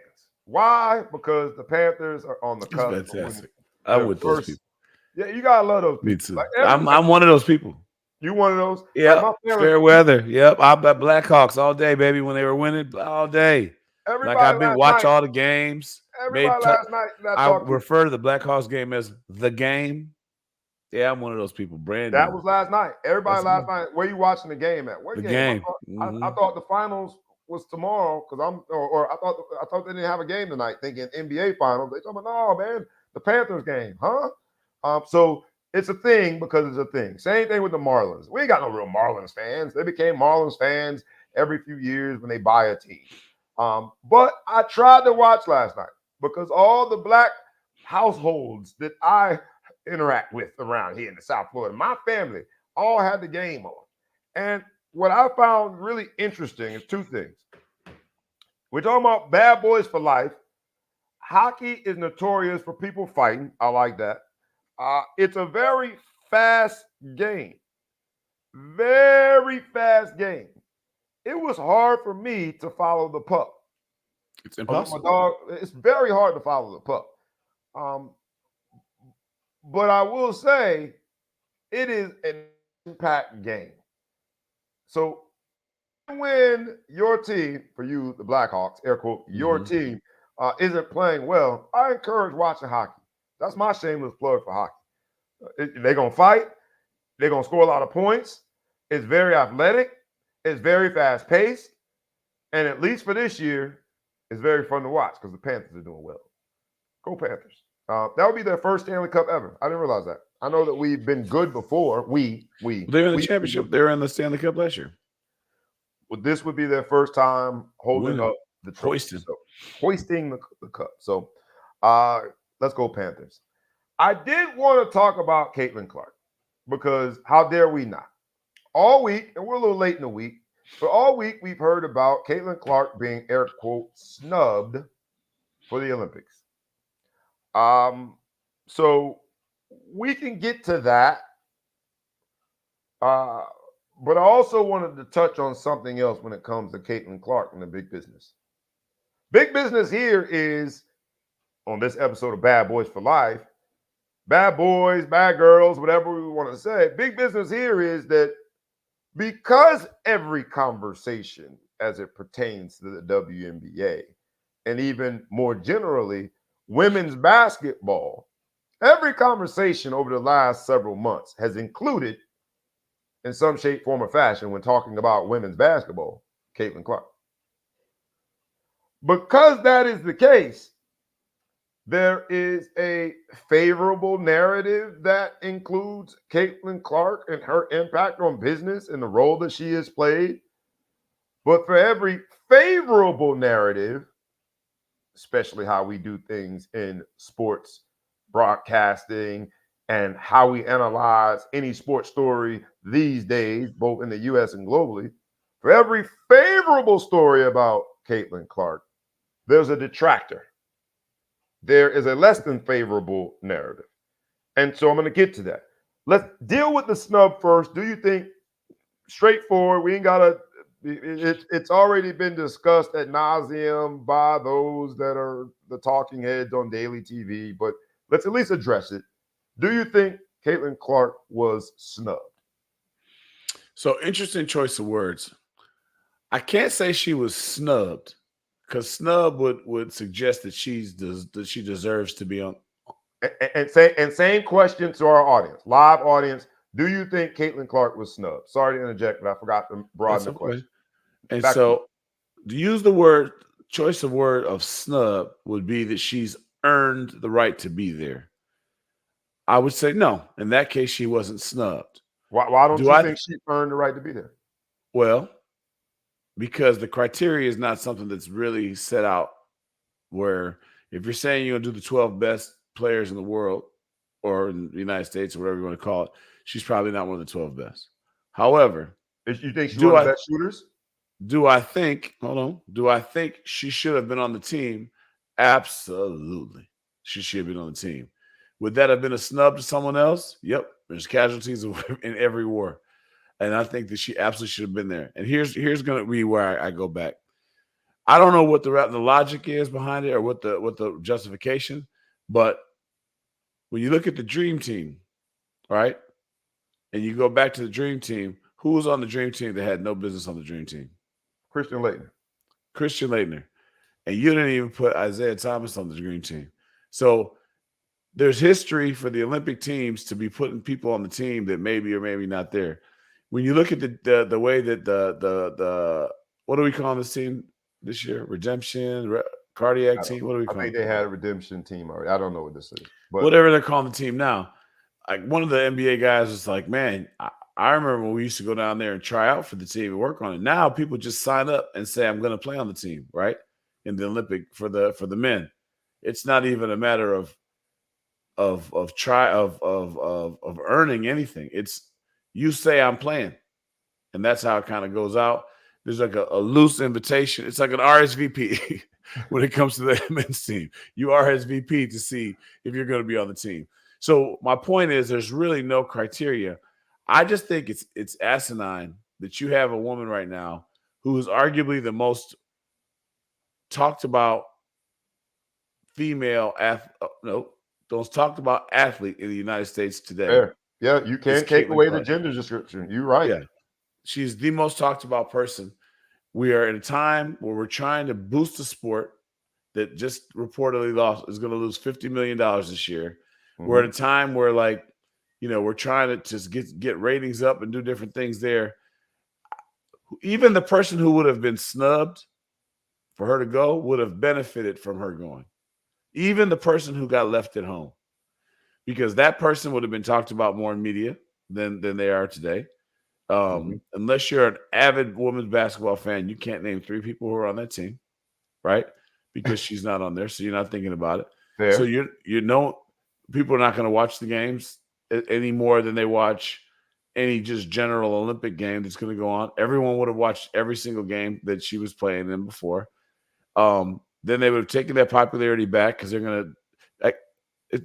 Why? Because the Panthers are on the It's cusp. fantastic. I'm with those people. Yeah, you gotta love those people. Me too. Like, I'm one of those people. You one of those? Yeah, like fair weather. Yep, I bet Blackhawks all day, baby. When they were winning, all day. Like I've been watch all the games. Last night. I refer to the Blackhawks game as the game. Yeah, I'm one of those people. Brand that new. was last night. Everybody last night. Where you watching the game at? What the game? game. I thought the finals was tomorrow because I thought they didn't have a game tonight. Thinking NBA finals. They told me, no, man, the Panthers game, huh? So it's a thing because it's a thing. Same thing with the Marlins. We ain't got no real Marlins fans. They became Marlins fans every few years when they buy a team. But I tried to watch last night because all the black households that I interact with around here in the South Florida, my family all had the game on. And what I found really interesting is two things. We're talking about bad boys for life. Hockey is notorious for people fighting. I like that. It's a very fast game. Very fast game. It was hard for me to follow the puck. It's impossible. My dog, it's very hard to follow the puck. But I will say it is an impact game. So when your team, for you, the Blackhawks, air quote, your team isn't playing well, I encourage watching hockey. That's my shameless plug for hockey. They're going to fight. They're going to score a lot of points. It's very athletic. It's very fast-paced. And at least for this year, it's very fun to watch because the Panthers are doing well. Go Panthers. That would be their first Stanley Cup ever. I didn't realize that. I know that we've been good before. They were in the championship. They were in the Stanley Cup last year. Well, this would be their first time holding up the trophy. Hoisting the cup. So let's go Panthers. I did want to talk about Caitlin Clark because how dare we not? All week, and we're a little late in the week, but all week we've heard about Caitlin Clark being, air quote, snubbed for the Olympics. So we can get to that. But I also wanted to touch on something else when it comes to Caitlin Clark and the big business. Big business here is, on this episode of Bad Boys for Life, bad boys, bad girls, whatever we want to say, big business here is that because every conversation as it pertains to the WNBA, and even more generally, women's basketball, every conversation over the last several months has included, in some shape, form, or fashion, when talking about women's basketball, Caitlin Clark. Because that is the case, there is a favorable narrative that includes Caitlin Clark and her impact on business and the role that she has played. But for every favorable narrative, especially how we do things in sports broadcasting and how we analyze any sports story these days, both in the U.S. and globally, for every favorable story about Caitlin Clark, there's a detractor. There is a less than favorable narrative. And so I'm going to get to that. Let's deal with the snub first. Do you think, straightforward, we ain't got to, it's already been discussed ad nauseum by those that are the talking heads on daily TV, but let's at least address it. Do you think Caitlin Clark was snubbed? So, interesting choice of words. I can't say she was snubbed, because snub would suggest that she deserves to be on. And same question to our audience, live audience. Do you think Caitlin Clark was snubbed? Sorry to interject, but I forgot to broaden the question. And so to use the choice of word of snub would be that she's earned the right to be there. I would say no. In that case, she wasn't snubbed. Why don't you think she earned the right to be there? Well, because the criteria is not something that's really set out, where if you're saying you're going to do the 12 best players in the world or in the United States or whatever you want to call it, she's probably not one of the 12 best. However, You think she's one of the best shooters? Do I think she should have been on the team? Absolutely. She should have been on the team. Would that have been a snub to someone else? Yep. There's casualties in every war. And I think that she absolutely should have been there. And here's going to be where I go back. I don't know what the logic is behind it or what the justification, but when you look at the dream team, right, and you go back to the dream team, who was on the dream team that had no business on the dream team? Christian Laettner. And you didn't even put Isaiah Thomas on the dream team. So there's history for the Olympic teams to be putting people on the team that maybe or maybe not there. When you look at the way that the what do we call this team this year? Redemption, cardiac team. What do we call it? I think they had a redemption team already. I don't know what this is. But whatever they're calling the team now. Like one of the NBA guys was like, man, I remember when we used to go down there and try out for the team and work on it. Now people just sign up and say, I'm going to play on the team, right? In the Olympic for the men. It's not even a matter of earning anything. It's you say I'm playing. And that's how it kind of goes out. There's like a loose invitation. It's like an RSVP when it comes to the men's team. You RSVP to see if you're going to be on the team. So my point is there's really no criteria. I just think it's asinine that you have a woman right now who is arguably the most talked about most talked about athlete in the United States today. Fair. Yeah, you can't take away the gender description. You're right. Yeah. She's the most talked about person. We are in a time where we're trying to boost the sport that just reportedly is going to lose $50 million this year. Mm-hmm. We're at a time where, like, we're trying to just get ratings up and do different things there. Even the person who would have been snubbed for her to go would have benefited from her going. Even the person who got left at home, because that person would have been talked about more in media than they are today. Unless you're an avid women's basketball fan, you can't name 3 people who are on that team, right? Because she's not on there, so you're not thinking about it. Fair. So people are not going to watch the games any more than they watch any just general Olympic game that's going to go on. Everyone would have watched every single game that she was playing in before. Then they would have taken that popularity back because they're going to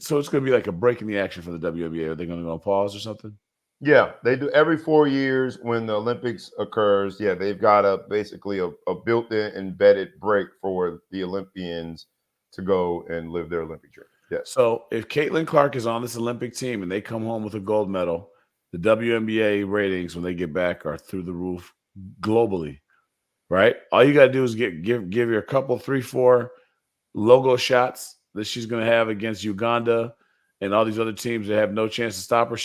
so it's going to be like a break in the action for the WNBA. Are they going to go on pause or something? Yeah, they do every 4 years when the Olympics occurs. Yeah, they've got basically a built-in embedded break for the Olympians to go and live their Olympic dream. Yeah. So if Caitlin Clark is on this Olympic team and they come home with a gold medal, the WNBA ratings when they get back are through the roof globally, right? All you got to do is give her a couple, 3-4 logo shots that she's going to have against Uganda and all these other teams that have no chance to stop her.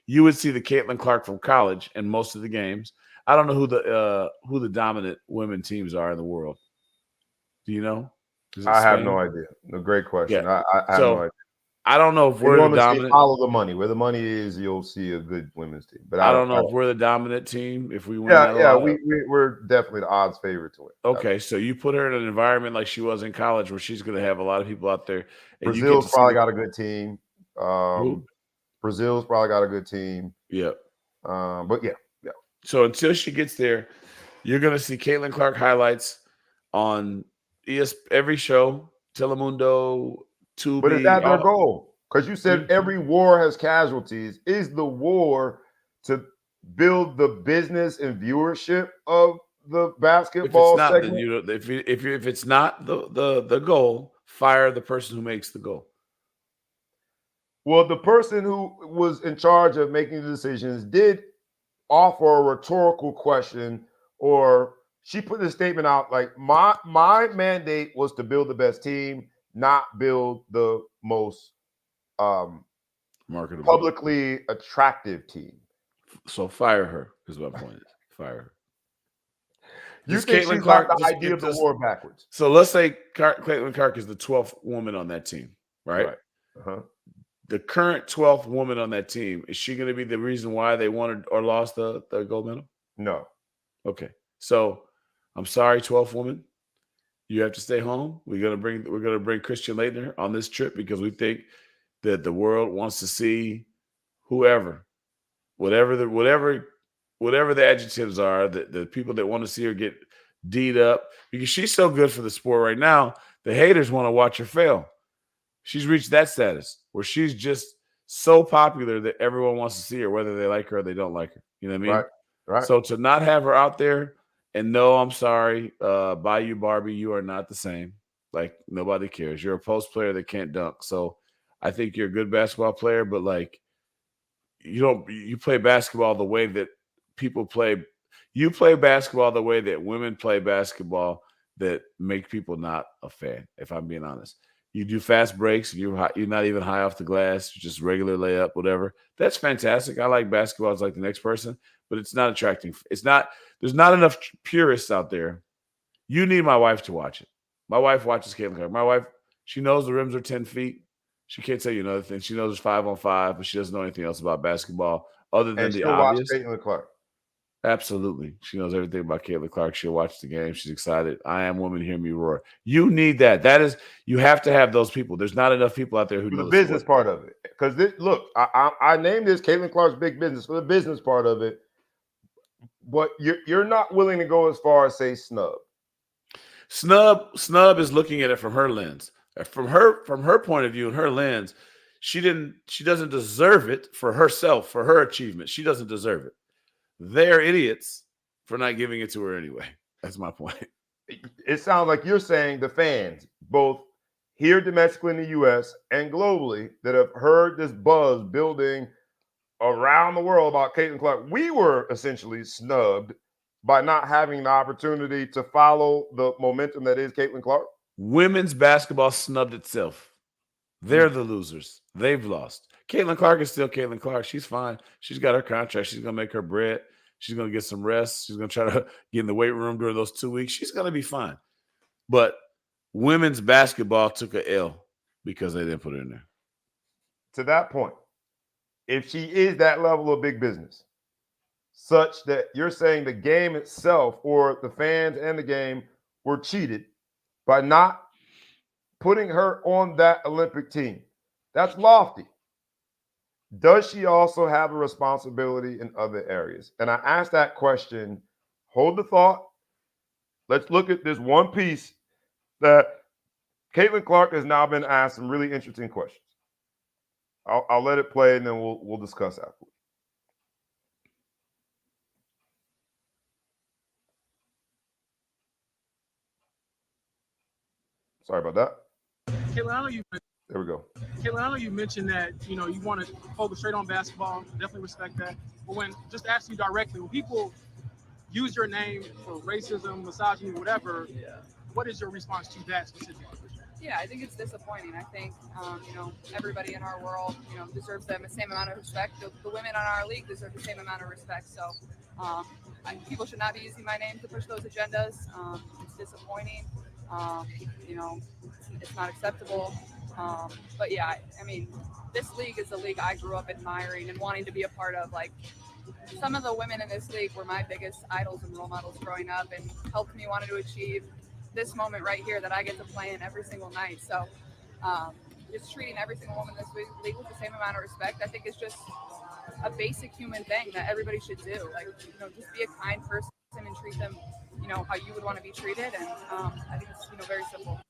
You would see the Caitlin Clark from college in most of the games. I don't know who the dominant women teams are in the world. Do you know? I have no idea. No, great question. Yeah. I have no idea. I don't know if we're the dominant. Follow the money. Where the money is, you'll see a good women's team. But I don't know if we're the dominant team. If we win, we're definitely the odds favorite to win. Okay, so you put her in an environment like she was in college, where she's going to have a lot of people out there. And Brazil's probably got a good team. Brazil's probably got a good team. Yeah. But yeah. So until she gets there, you're going to see Caitlin Clark highlights on every show, Telemundo, Tubi. But is that their goal? Because you said every war has casualties. Is the war to build the business and viewership of the basketball segment? If it's not the goal, fire the person who makes the goal. Well, the person who was in charge of making the decisions did offer a rhetorical question, or she put a statement out like, my mandate was to build the best team, not build the most marketable, publicly attractive team. So fire her is my point. Fire her. You think Caitlin Clark the idea of the war backwards? So let's say Caitlin Clark is the 12th woman on that team, right? Uh-huh. The current 12th woman on that team, is she going to be the reason why they wanted or lost the gold medal? No. Okay. So I'm sorry, 12th woman. You have to stay home. We're gonna bring Christian Laettner on this trip because we think that the world wants to see whoever, whatever the adjectives are, the people that want to see her get D'd up, because she's so good for the sport right now, the haters want to watch her fail. She's reached that status where she's just so popular that everyone wants to see her, whether they like her or they don't like her. You know what I mean? Right. So to not have her out there, and no, I'm sorry, Bayou Barbie, you are not the same. Like, nobody cares. You're a post player that can't dunk. So I think you're a good basketball player, but like, you play basketball the way that people play. You play basketball the way that women play basketball that make people not a fan, if I'm being honest. You do fast breaks. You're not even high off the glass. You just regular layup, whatever. That's fantastic. I like basketball as like the next person, but it's not attracting. There's not enough purists out there. You need my wife to watch it. My wife watches Caitlin Clark. My wife, she knows the rims are 10 feet. She can't tell you another thing. She knows it's 5-on-5, but she doesn't know anything else about basketball other than the obvious. Watch Caitlin Clark. Absolutely. She knows everything about Caitlin Clark. She'll watch the game. She's excited. I am woman, hear me roar. You need that. You have to have those people. There's not enough people out there who know the business part of it. Because look, I named this Caitlin Clark's big business for the business part of it, but you're not willing to go as far as say snub. Snub is looking at it from her lens. From her point of view and her lens, she doesn't deserve it for herself, for her achievement. She doesn't deserve it. They're idiots for not giving it to her anyway. That's my point. It sounds like you're saying the fans, both here domestically in the U.S. and globally, that have heard this buzz building around the world about Caitlin Clark, we were essentially snubbed by not having the opportunity to follow the momentum that is Caitlin Clark. Women's basketball snubbed itself. They're the losers. They've lost. Caitlin Clark is still Caitlin Clark. She's fine. She's got her contract. She's going to make her bread. She's going to get some rest. She's going to try to get in the weight room during those 2 weeks. She's going to be fine. But women's basketball took a L because they didn't put her in there. To that point, if she is that level of big business, such that you're saying the game itself or the fans and the game were cheated by not putting her on that Olympic team, that's lofty. Does she also have a responsibility in other areas? And I asked that question. Hold the thought. Let's look at this one piece that Caitlin Clark has now been asked some really interesting questions. I'll let it play and then we'll discuss afterwards. Sorry about that. Caitlin, I know you. There we go. Caitlin, I know you mentioned that you want to focus straight on basketball. Definitely respect that. But when just to ask you directly, when people use your name for racism, misogyny, whatever, what is your response to that specifically? Yeah, I think it's disappointing. I think everybody in our world deserves the same amount of respect. The women on our league deserve the same amount of respect. So people should not be using my name to push those agendas. It's disappointing. It's not acceptable. But yeah, I mean, this league is a league I grew up admiring and wanting to be a part of. Like, some of the women in this league were my biggest idols and role models growing up and helped me want to achieve this moment right here that I get to play in every single night. So just treating every single woman in this league with the same amount of respect, I think is just a basic human thing that everybody should do. Like, just be a kind person and treat them, how you would want to be treated. And I think it's, very simple.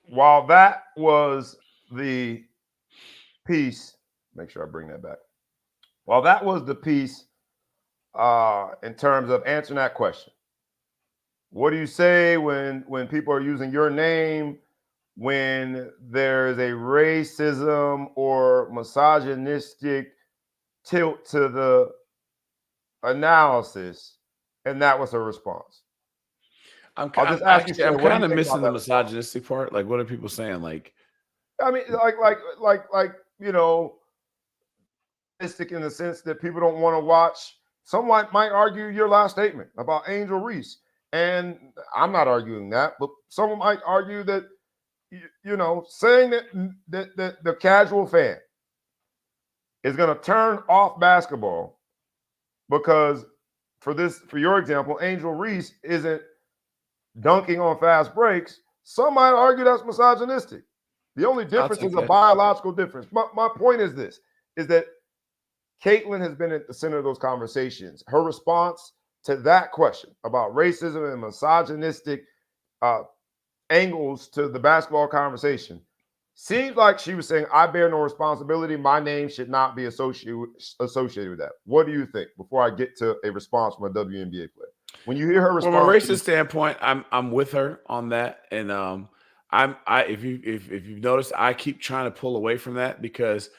While that was the piece, make sure I bring that back. While that was the piece in terms of answering that question, what do you say when people are using your name, when there's a racism or misogynistic tilt to the analysis, and that was a response? I'm kind of missing the misogynistic part. Like, what are people saying? Like, I mean, like, in the sense that people don't want to watch. Someone might argue your last statement about Angel Reese, and I'm not arguing that, but someone might argue that, saying that the casual fan is going to turn off basketball because for your example, Angel Reese isn't dunking on fast breaks, Some might argue that's misogynistic. The only difference is a biological difference. My point is this, is that Caitlin has been at the center of those conversations. Her response to that question about racism and misogynistic angles to the basketball conversation seems like she was saying, I bear no responsibility. My name should not be associated with that. What do you think before I get to a response from a WNBA player? When you hear her response, from a racist standpoint, I'm with her on that, and if you've noticed, I keep trying to pull away from that because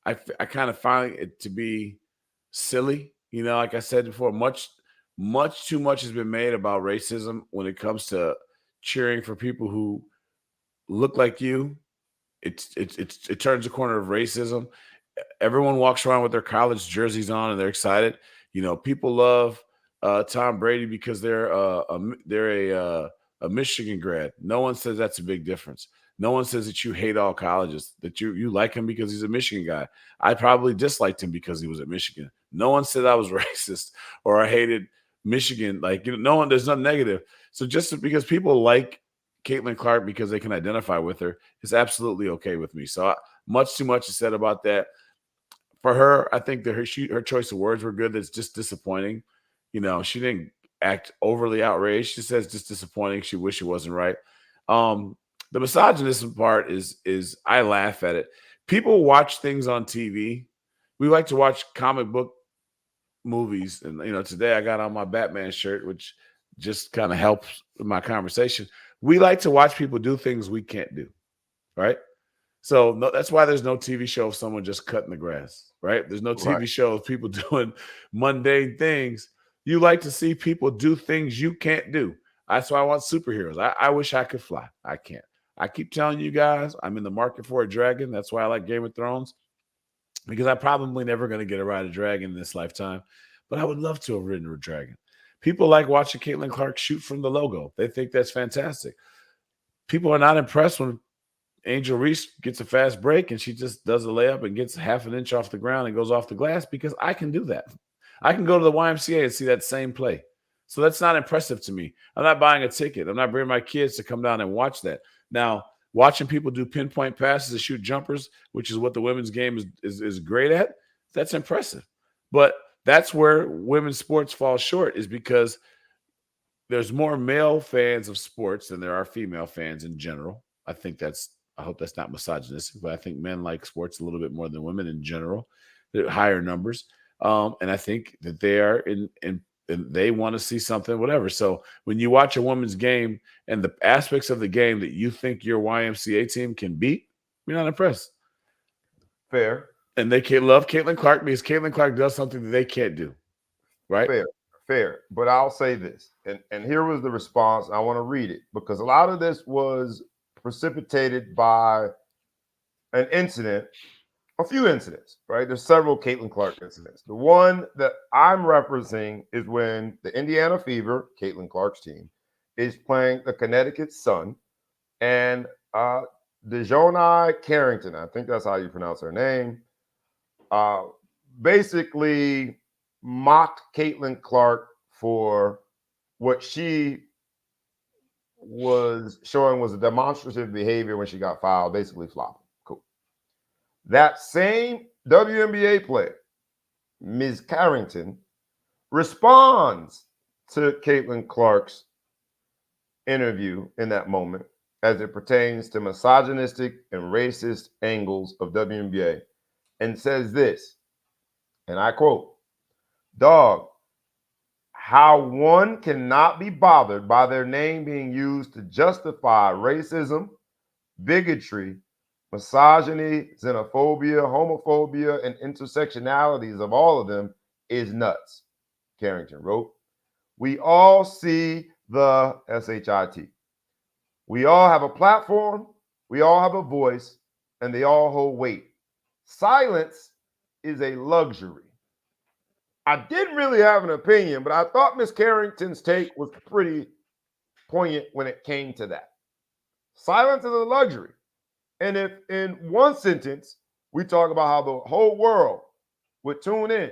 I kind of find it to be silly. You know, like I said before, much too much has been made about racism when it comes to cheering for people who look like you. It turns the corner of racism. Everyone walks around with their college jerseys on and they're excited. You know, people love Tom Brady because they're a Michigan grad. No one says that's a big difference. No one says that you hate all colleges, that you like him because he's a Michigan guy. I probably disliked him because he was at Michigan. No one said I was racist or I hated Michigan. Like, you know, no one, there's nothing negative. So just because people like Caitlin Clark because they can identify with her is absolutely okay with me. So much too much is said about that. For her, I think that her choice of words were good. That's just disappointing. You know, she didn't act overly outraged. She says just disappointing. She wished it wasn't right. The misogynistic part is I laugh at it. People watch things on TV. We like to watch comic book movies. And, you know, today I got on my Batman shirt, which just kind of helps with my conversation. We like to watch people do things we can't do, right? So that's why there's no TV show of someone just cutting the grass, right? There's no TV show of people doing mundane things. You like to see people do things you can't do. That's why I want superheroes. I wish I could fly. I can't. I keep telling you guys, I'm in the market for a dragon. That's why I like Game of Thrones, because I'm probably never going to get to ride a dragon in this lifetime, but I would love to have ridden a dragon. People like watching Caitlin Clark shoot from the logo. They think that's fantastic. People are not impressed when Angel Reese gets a fast break and she just does a layup and gets half an inch off the ground and goes off the glass, because I can do that. I can go to the YMCA and see that same play. So that's not impressive to me. I'm not buying a ticket. I'm not bringing my kids to come down and watch that. Now, watching people do pinpoint passes and shoot jumpers, which is what the women's game is great at, that's impressive. But that's where women's sports fall short, is because there's more male fans of sports than there are female fans in general. I hope that's not misogynistic, but I think men like sports a little bit more than women in general. They're higher numbers. And I think that they are and they want to see something, whatever. So when you watch a women's game and the aspects of the game that you think your YMCA team can beat, you're not impressed. Fair. And they can't love Caitlin Clark because Caitlin Clark does something that they can't do. Right? Fair. But I'll say this. And here was the response. I want to read it because a lot of this was precipitated by an incident, a few incidents, right? There's several Caitlin Clark incidents. The one that I'm referencing is when the Indiana Fever, Caitlin Clark's team, is playing the Connecticut Sun, and Dejounte Carrington, I think that's how you pronounce her name, basically mocked Caitlin Clark for what she was showing was a demonstrative behavior when she got fouled, basically flopping. Cool. That same WNBA player, Ms. Carrington, responds to Caitlin Clark's interview in that moment as it pertains to misogynistic and racist angles of WNBA and says this, and I quote, "Dog, how one cannot be bothered by their name being used to justify racism, bigotry, misogyny, xenophobia, homophobia, and intersectionalities of all of them is nuts," Carrington wrote. "We all see the SHIT. We all have a platform, we all have a voice, and they all hold weight. Silence is a luxury." I didn't really have an opinion, but I thought Miss Carrington's take was pretty poignant when it came to that. Silence is a luxury. And if in one sentence we talk about how the whole world would tune in,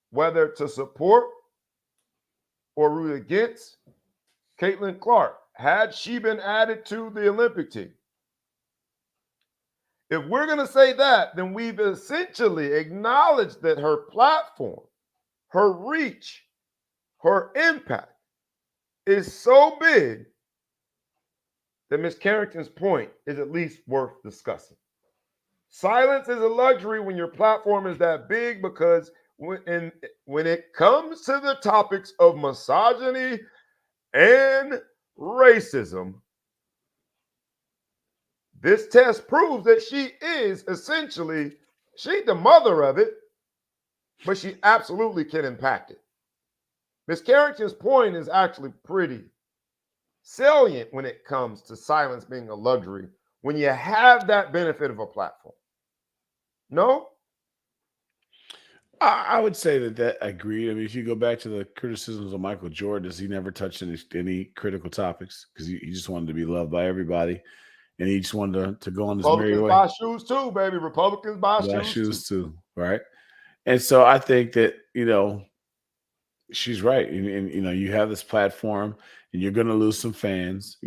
whether to support or root against Caitlin Clark, had she been added to the Olympic team. If we're going to say that, then we've essentially acknowledged that her platform, her reach, her impact is so big that Ms. Carrington's point is at least worth discussing. Silence is a luxury when your platform is that big, because when it comes to the topics of misogyny and racism, this test proves that she is essentially, she's the mother of it, but she absolutely can impact it. Ms. Carrington's point is actually pretty salient when it comes to silence being a luxury when you have that benefit of a platform. No? I would say that I agree. I mean, if you go back to the criticisms of Michael Jordan, he never touched any critical topics because he just wanted to be loved by everybody. And he just wanted to go on his merry Republicans way. buy shoes too, baby. Republicans buy shoes too, right? And so I think that, she's right. And you have this platform and you're going to lose some fans,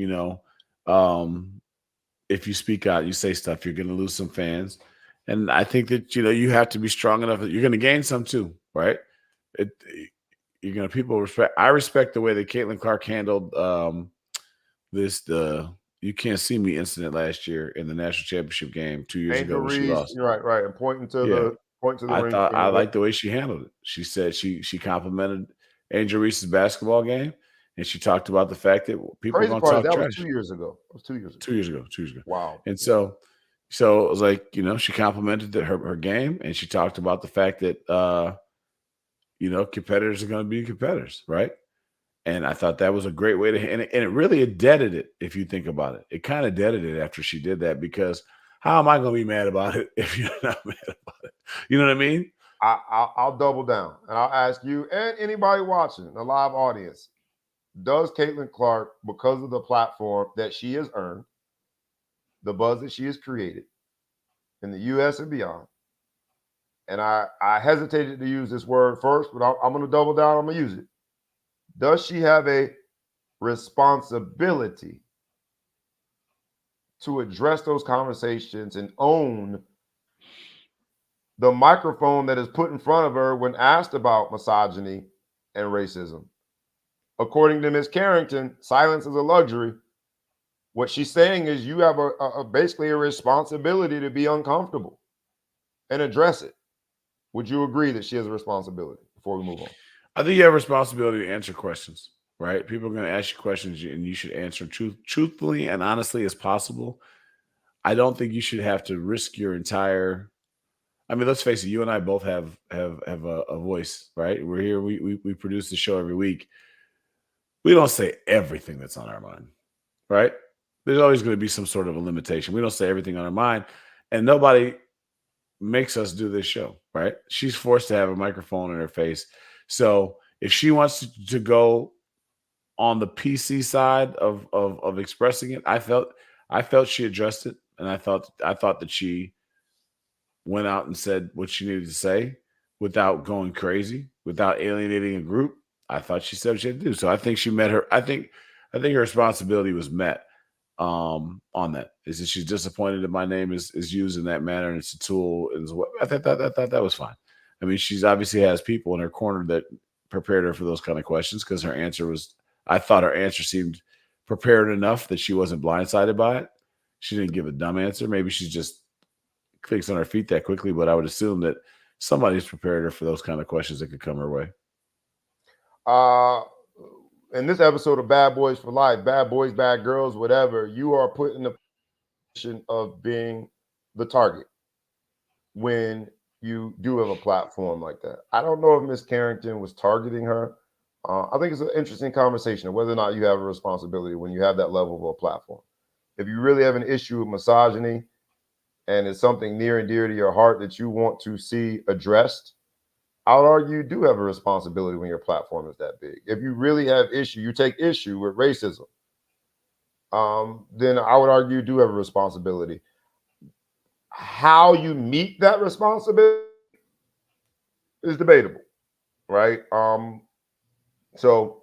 if you speak out, you say stuff, you're going to lose some fans. And I think that, you have to be strong enough that you're going to gain some too, right? People respect. I respect the way that Caitlin Clark handled the "you can't see me" incident last year in the national championship game 2 years ago when she lost. Right, and pointing to the ring. I like the way she handled it. She said she complimented Angel Reese's basketball game, and she talked about the fact that people are going to talk that trash. Was 2 years ago. It was 2 years ago. 2 years ago. 2 years ago. Wow. And so it was like, she complimented her game, and she talked about the fact that competitors are going to be competitors, right? And I thought that was a great way to, and it really deaded it. If you think about it, it kind of deaded it after she did that, because how am I going to be mad about it if you're not mad about it? You know what I mean? I'll double down and I'll ask you and anybody watching, the live audience, does Caitlin Clark, because of the platform that she has earned, the buzz that she has created in the U.S. and beyond, and I hesitated to use this word first, but I'm going to double down. I'm going to use it. Does she have a responsibility to address those conversations and own the microphone that is put in front of her when asked about misogyny and racism? According to Ms. Carrington, silence is a luxury. What she's saying is you have basically a responsibility to be uncomfortable and address it. Would you agree that she has a responsibility before we move on? I think you have a responsibility to answer questions, right? People are going to ask you questions and you should answer truthfully and honestly as possible. I don't think you should have to risk your entire, I mean, let's face it, you and I both have a voice, right? We're here, we produce the show every week. We don't say everything that's on our mind, right? There's always going to be some sort of a limitation. We don't say everything on our mind, and nobody makes us do this show, right? She's forced to have a microphone in her face. So if she wants to go on the PC side of expressing it, I felt she addressed it, and I thought that she went out and said what she needed to say without going crazy, without alienating a group. I thought she said what she had to do. So I think she met her. I think her responsibility was met on that. Is that she's disappointed that my name is used in that manner and it's a tool. I thought that was fine. I mean, she's obviously has people in her corner that prepared her for those kind of questions, because her answer was, I thought her answer seemed prepared enough that she wasn't blindsided by it. She didn't give a dumb answer. Maybe she just clicks on her feet that quickly, but I would assume that somebody's prepared her for those kind of questions that could come her way. In this episode of Bad Boys for Life, bad boys, bad girls, whatever, you are put in the position of being the target when you do have a platform like that. I don't know if Miss Carrington was targeting her. I think it's an interesting conversation of whether or not you have a responsibility when you have that level of a platform. If you really have an issue with misogyny and it's something near and dear to your heart that you want to see addressed, I would argue you do have a responsibility when your platform is that big. If you really have issue, you take issue with racism, then I would argue you do have a responsibility. How you meet that responsibility is debatable, right? So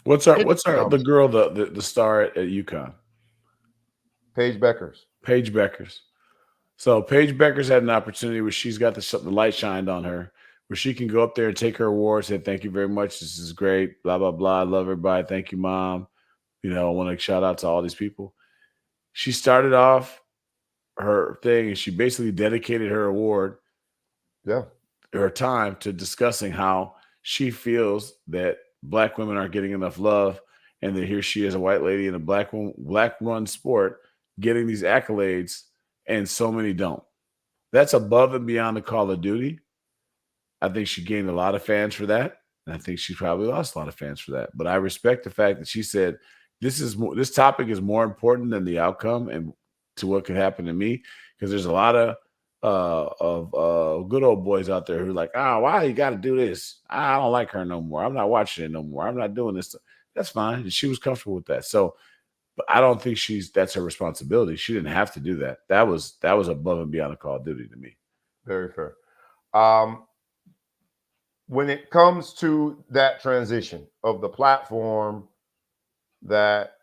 What's the girl, the star at UConn? Paige Beckers. Paige Beckers. So Paige Beckers had an opportunity where she's got the light shined on her, where she can go up there and take her award, say, thank you very much. This is great. Blah, blah, blah. I love everybody. Thank you, Mom. You know, I want to shout out to all these people. She started off her thing and she basically dedicated her award, her time, to discussing how she feels that Black women aren't getting enough love, and that here she is, a white lady in a black run sport, getting these accolades, and so many don't. That's above and beyond the Call of Duty. I think she gained a lot of fans for that, and I think she probably lost a lot of fans for that. But I respect the fact that she said this topic is more important than the outcome and to what could happen to me, because there's a lot of good old boys out there who are like, why you got to do this? I don't like her no more. I'm not watching it no more. I'm not doing this. That's fine. And she was comfortable with that. So, but I don't think that's her responsibility. She didn't have to do that. That was above and beyond the Call of Duty to me. Very fair. When it comes to that transition of the platform that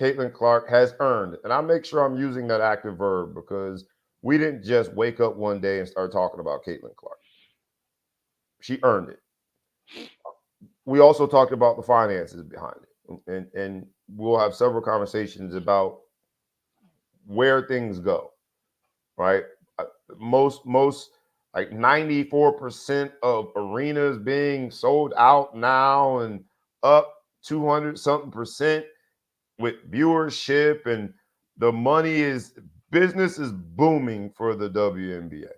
Caitlin Clark has earned, and I make sure I'm using that active verb because we didn't just wake up one day and start talking about Caitlin Clark. She earned it. We also talked about the finances behind it, and we'll have several conversations about where things go, right? Most like 94% of arenas being sold out now and up 200-something% with viewership, and the money business is booming for the WNBA.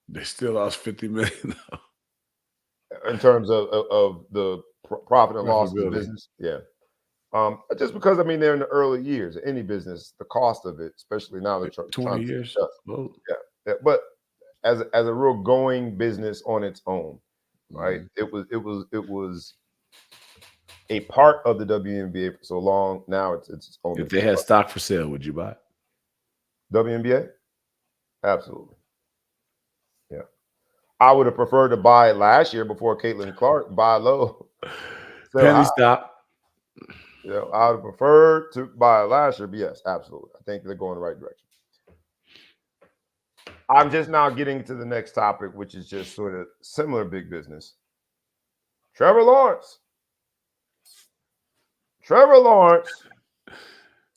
They still lost $50 million in terms of the profit and loss of the business. Yeah. Just because, I mean, they're in the early years of any business, the cost of it, especially now they're 20 years. Yeah. But as a real going business on its own, right? Mm-hmm. It was a part of the WNBA for so long. Now it's its own. If they had stock for sale, would you buy it? WNBA? Absolutely. Yeah. I would have preferred to buy it last year before Caitlin Clark, buy low. Penny stock. Yeah, I would have preferred to buy it last year, but yes, absolutely. I think they're going the right direction. I'm just now getting to the next topic, which is just sort of similar big business. Trevor Lawrence. Trevor Lawrence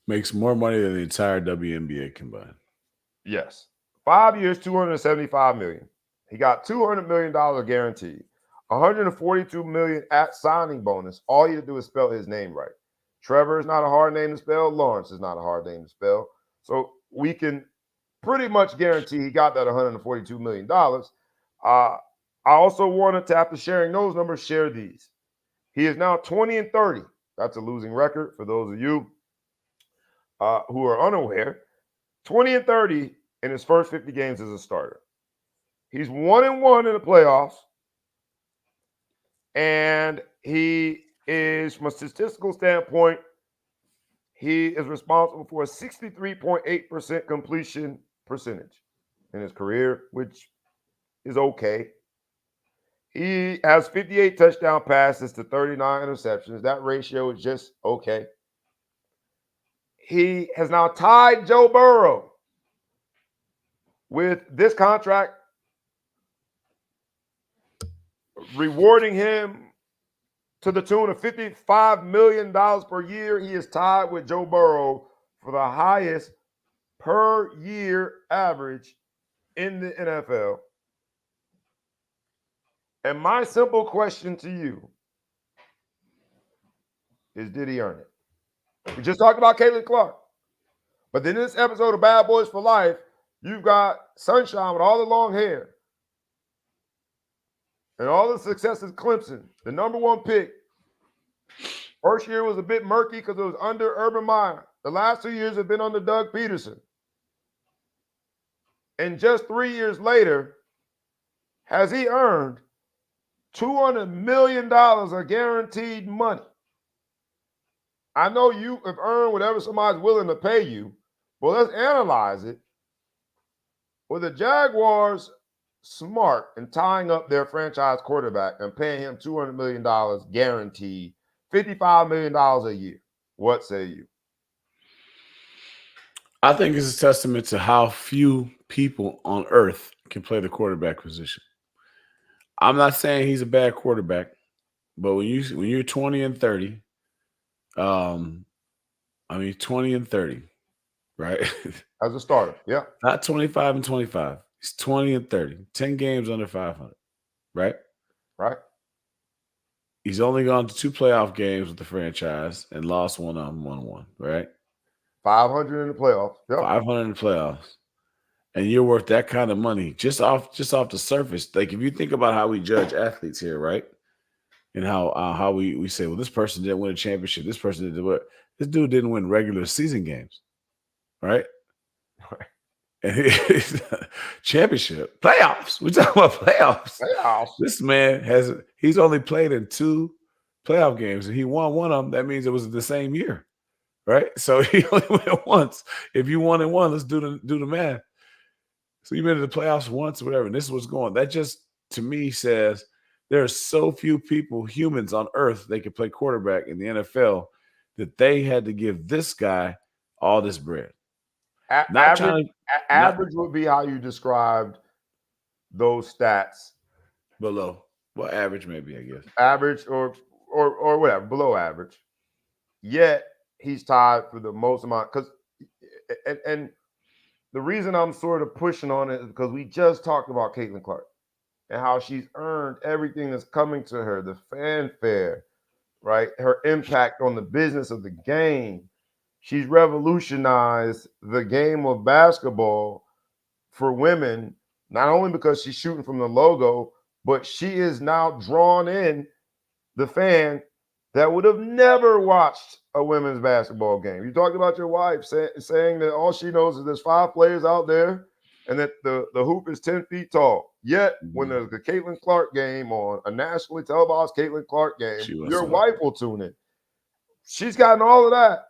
makes more money than the entire WNBA combined. Yes. 5 years, $275 million. He got $200 million guaranteed, $142 million at signing bonus. All you have to do is spell his name right. Trevor is not a hard name to spell. Lawrence is not a hard name to spell. So we can pretty much guarantee he got that $142 million. I also wanted to, after sharing those numbers, share these. He is now 20-30. That's a losing record for those of you who are unaware. 20-30 in his first 50 games as a starter. He's 1-1 in the playoffs. And he is, from a statistical standpoint, he is responsible for a 63.8% completion percentage in his career, which is okay. He has 58 touchdown passes to 39 interceptions. That ratio is just okay. He has now tied Joe Burrow with this contract, rewarding him to the tune of $55 million per year. He is tied with Joe Burrow for the highest per year average in the NFL. And my simple question to you is, did he earn it? We just talked about Caitlin Clark. But then in this episode of Bad Boys for Life, you've got Sunshine with all the long hair and all the success at Clemson, the #1 pick. First year was a bit murky because it was under Urban Meyer. The last 2 years have been under Doug Peterson. And just 3 years later, has he earned $200 million of guaranteed money? I know you have earned whatever somebody's willing to pay you, but let's analyze it. Were the Jaguars smart in tying up their franchise quarterback and paying him $200 million guaranteed $55 million a year. What say you? I think it's a testament to how few people on earth can play the quarterback position. I'm not saying he's a bad quarterback, but when you're 20 and 30, 20 and 30, right? As a starter, yeah. Not 25 and 25. He's 20 and 30, 10 games under 500, right? Right. He's only gone to 2 playoff games with the franchise and lost one of them, 1-1, right? 500 in the playoffs. Yep. 500 in the playoffs. And you're worth that kind of money just off the surface. Like if you think about how we judge athletes here, right? And how we say, well, this person didn't win a championship. This person didn't do it. This dude didn't win regular season games, right? And championship playoffs. We're talking about playoffs. This man he's only played in 2 playoff games and he won one of them. That means it was the same year, right? So he only went once. If you won and one, let's do the math. So you've been to the playoffs once, or whatever. And this is what's going. That just to me says there are so few people, humans on earth, they could play quarterback in the NFL that they had to give this guy all this bread. Average would be how you described those stats. Below. Well, average maybe, I guess. Average or whatever, below average. Yet he's tied for the most amount. And the reason I'm sort of pushing on it is because we just talked about Caitlin Clark and how she's earned everything that's coming to her, the fanfare, right? Her impact on the business of the game. She's revolutionized the game of basketball for women, not only because she's shooting from the logo, but she is now drawn in the fan that would have never watched a women's basketball game. You talked about your wife saying that all she knows is there's 5 players out there and that the hoop is 10 feet tall. Yet, when there's the Caitlin Clark game on a nationally televised Caitlin Clark game, your wife will tune in. She's gotten all of that.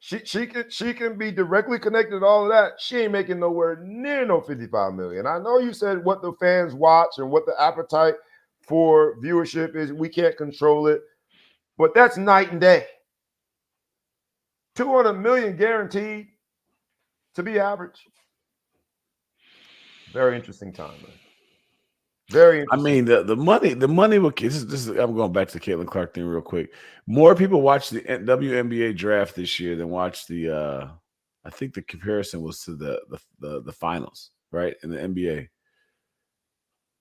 She can be directly connected to all of that. She ain't making nowhere near no $55 million. I know you said what the fans watch and what the appetite for viewership is. We can't control it, but that's night and day. $200 million guaranteed to be average. Very interesting time, man. Very interesting. I mean, the money will. This is. I'm going back to the Caitlin Clark thing real quick. More people watched the WNBA draft this year than watched the. I think the comparison was to the finals, right, in the NBA.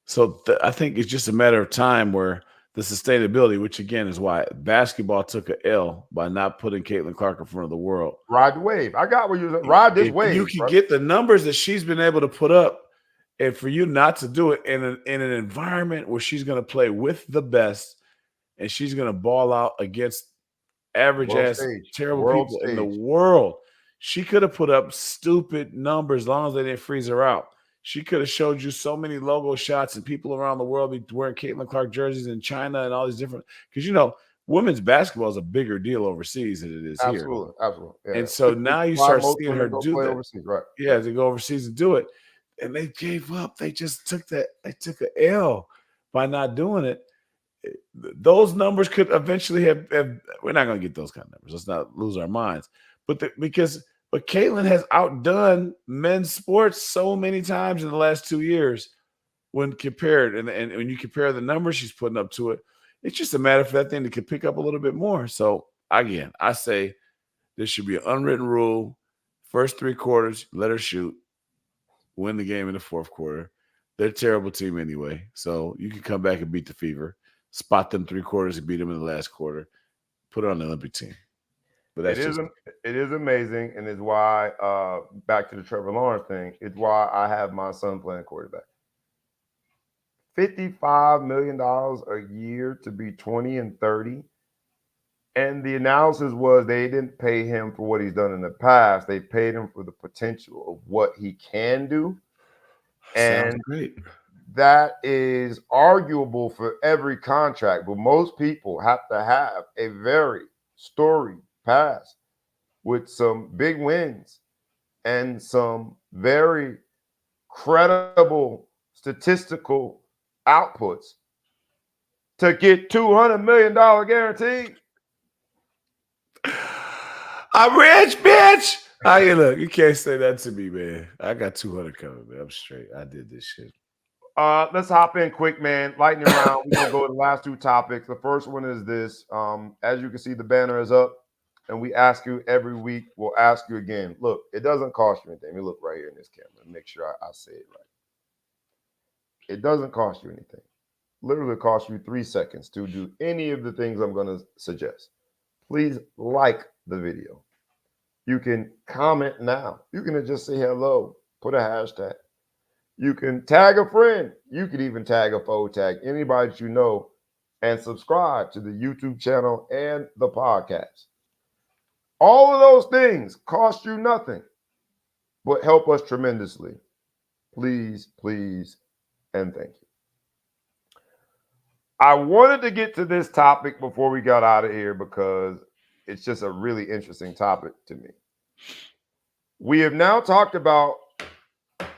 So I think it's just a matter of time where the sustainability, which again is why basketball took a L by not putting Caitlin Clark in front of the world. Ride the wave. I got what you're saying. Ride this wave. You can get the numbers that she's been able to put up. And for you not to do it in an environment where she's going to play with the best and she's going to ball out against average-ass, terrible people in the world, she could have put up stupid numbers as long as they didn't freeze her out. She could have showed you so many logo shots and people around the world be wearing Caitlin Clark jerseys in China and all these different – because, women's basketball is a bigger deal overseas than it is here. Absolutely. Yeah. And so now you start seeing her do that. Overseas, right. Yeah, to go overseas and do it. And they gave up. They just took that. They took an L by not doing it. Those numbers could eventually have we're not going to get those kind of numbers. Let's not lose our minds. But Caitlin has outdone men's sports so many times in the last 2 years when compared. And when you compare the numbers she's putting up to it, it's just a matter for that thing to pick up a little bit more. So again, I say there should be an unwritten rule. First 3 quarters, let her shoot. Win the game in the 4th quarter. They're a terrible team anyway. So you can come back and beat the Fever, spot them 3 quarters and beat them in the last quarter, put it on the Olympic team. But it is amazing, and it's why back to the Trevor Lawrence thing, it's why I have my son playing quarterback. $55 million a year to be 20 and 30. And the analysis was they didn't pay him for what he's done in the past. They paid him for the potential of what he can do. Sounds great. That is arguable for every contract. But most people have to have a very storied past with some big wins and some very credible statistical outputs to get $200 million guaranteed? I'm rich, bitch. Hey, look, you can't say that to me, man. I got 200 coming, man. I'm straight. I did this shit. Let's hop in quick, man. Lightning round. We're gonna go to the last two topics. The first one is this. As you can see, the banner is up, and we ask you every week. We'll ask you again. Look, it doesn't cost you anything. Let me look right here in this camera. Make sure I say it right. It doesn't cost you anything. Literally costs you 3 seconds to do any of the things I'm going to suggest. Please like the video. You can comment now. You can just say hello, put a hashtag. You can tag a friend. You could even tag a foe, tag anybody that you know, and subscribe to the YouTube channel and the podcast. All of those things cost you nothing, but help us tremendously. Please, please, and thank you. I wanted to get to this topic before we got out of here because it's just a really interesting topic to me. We have now talked about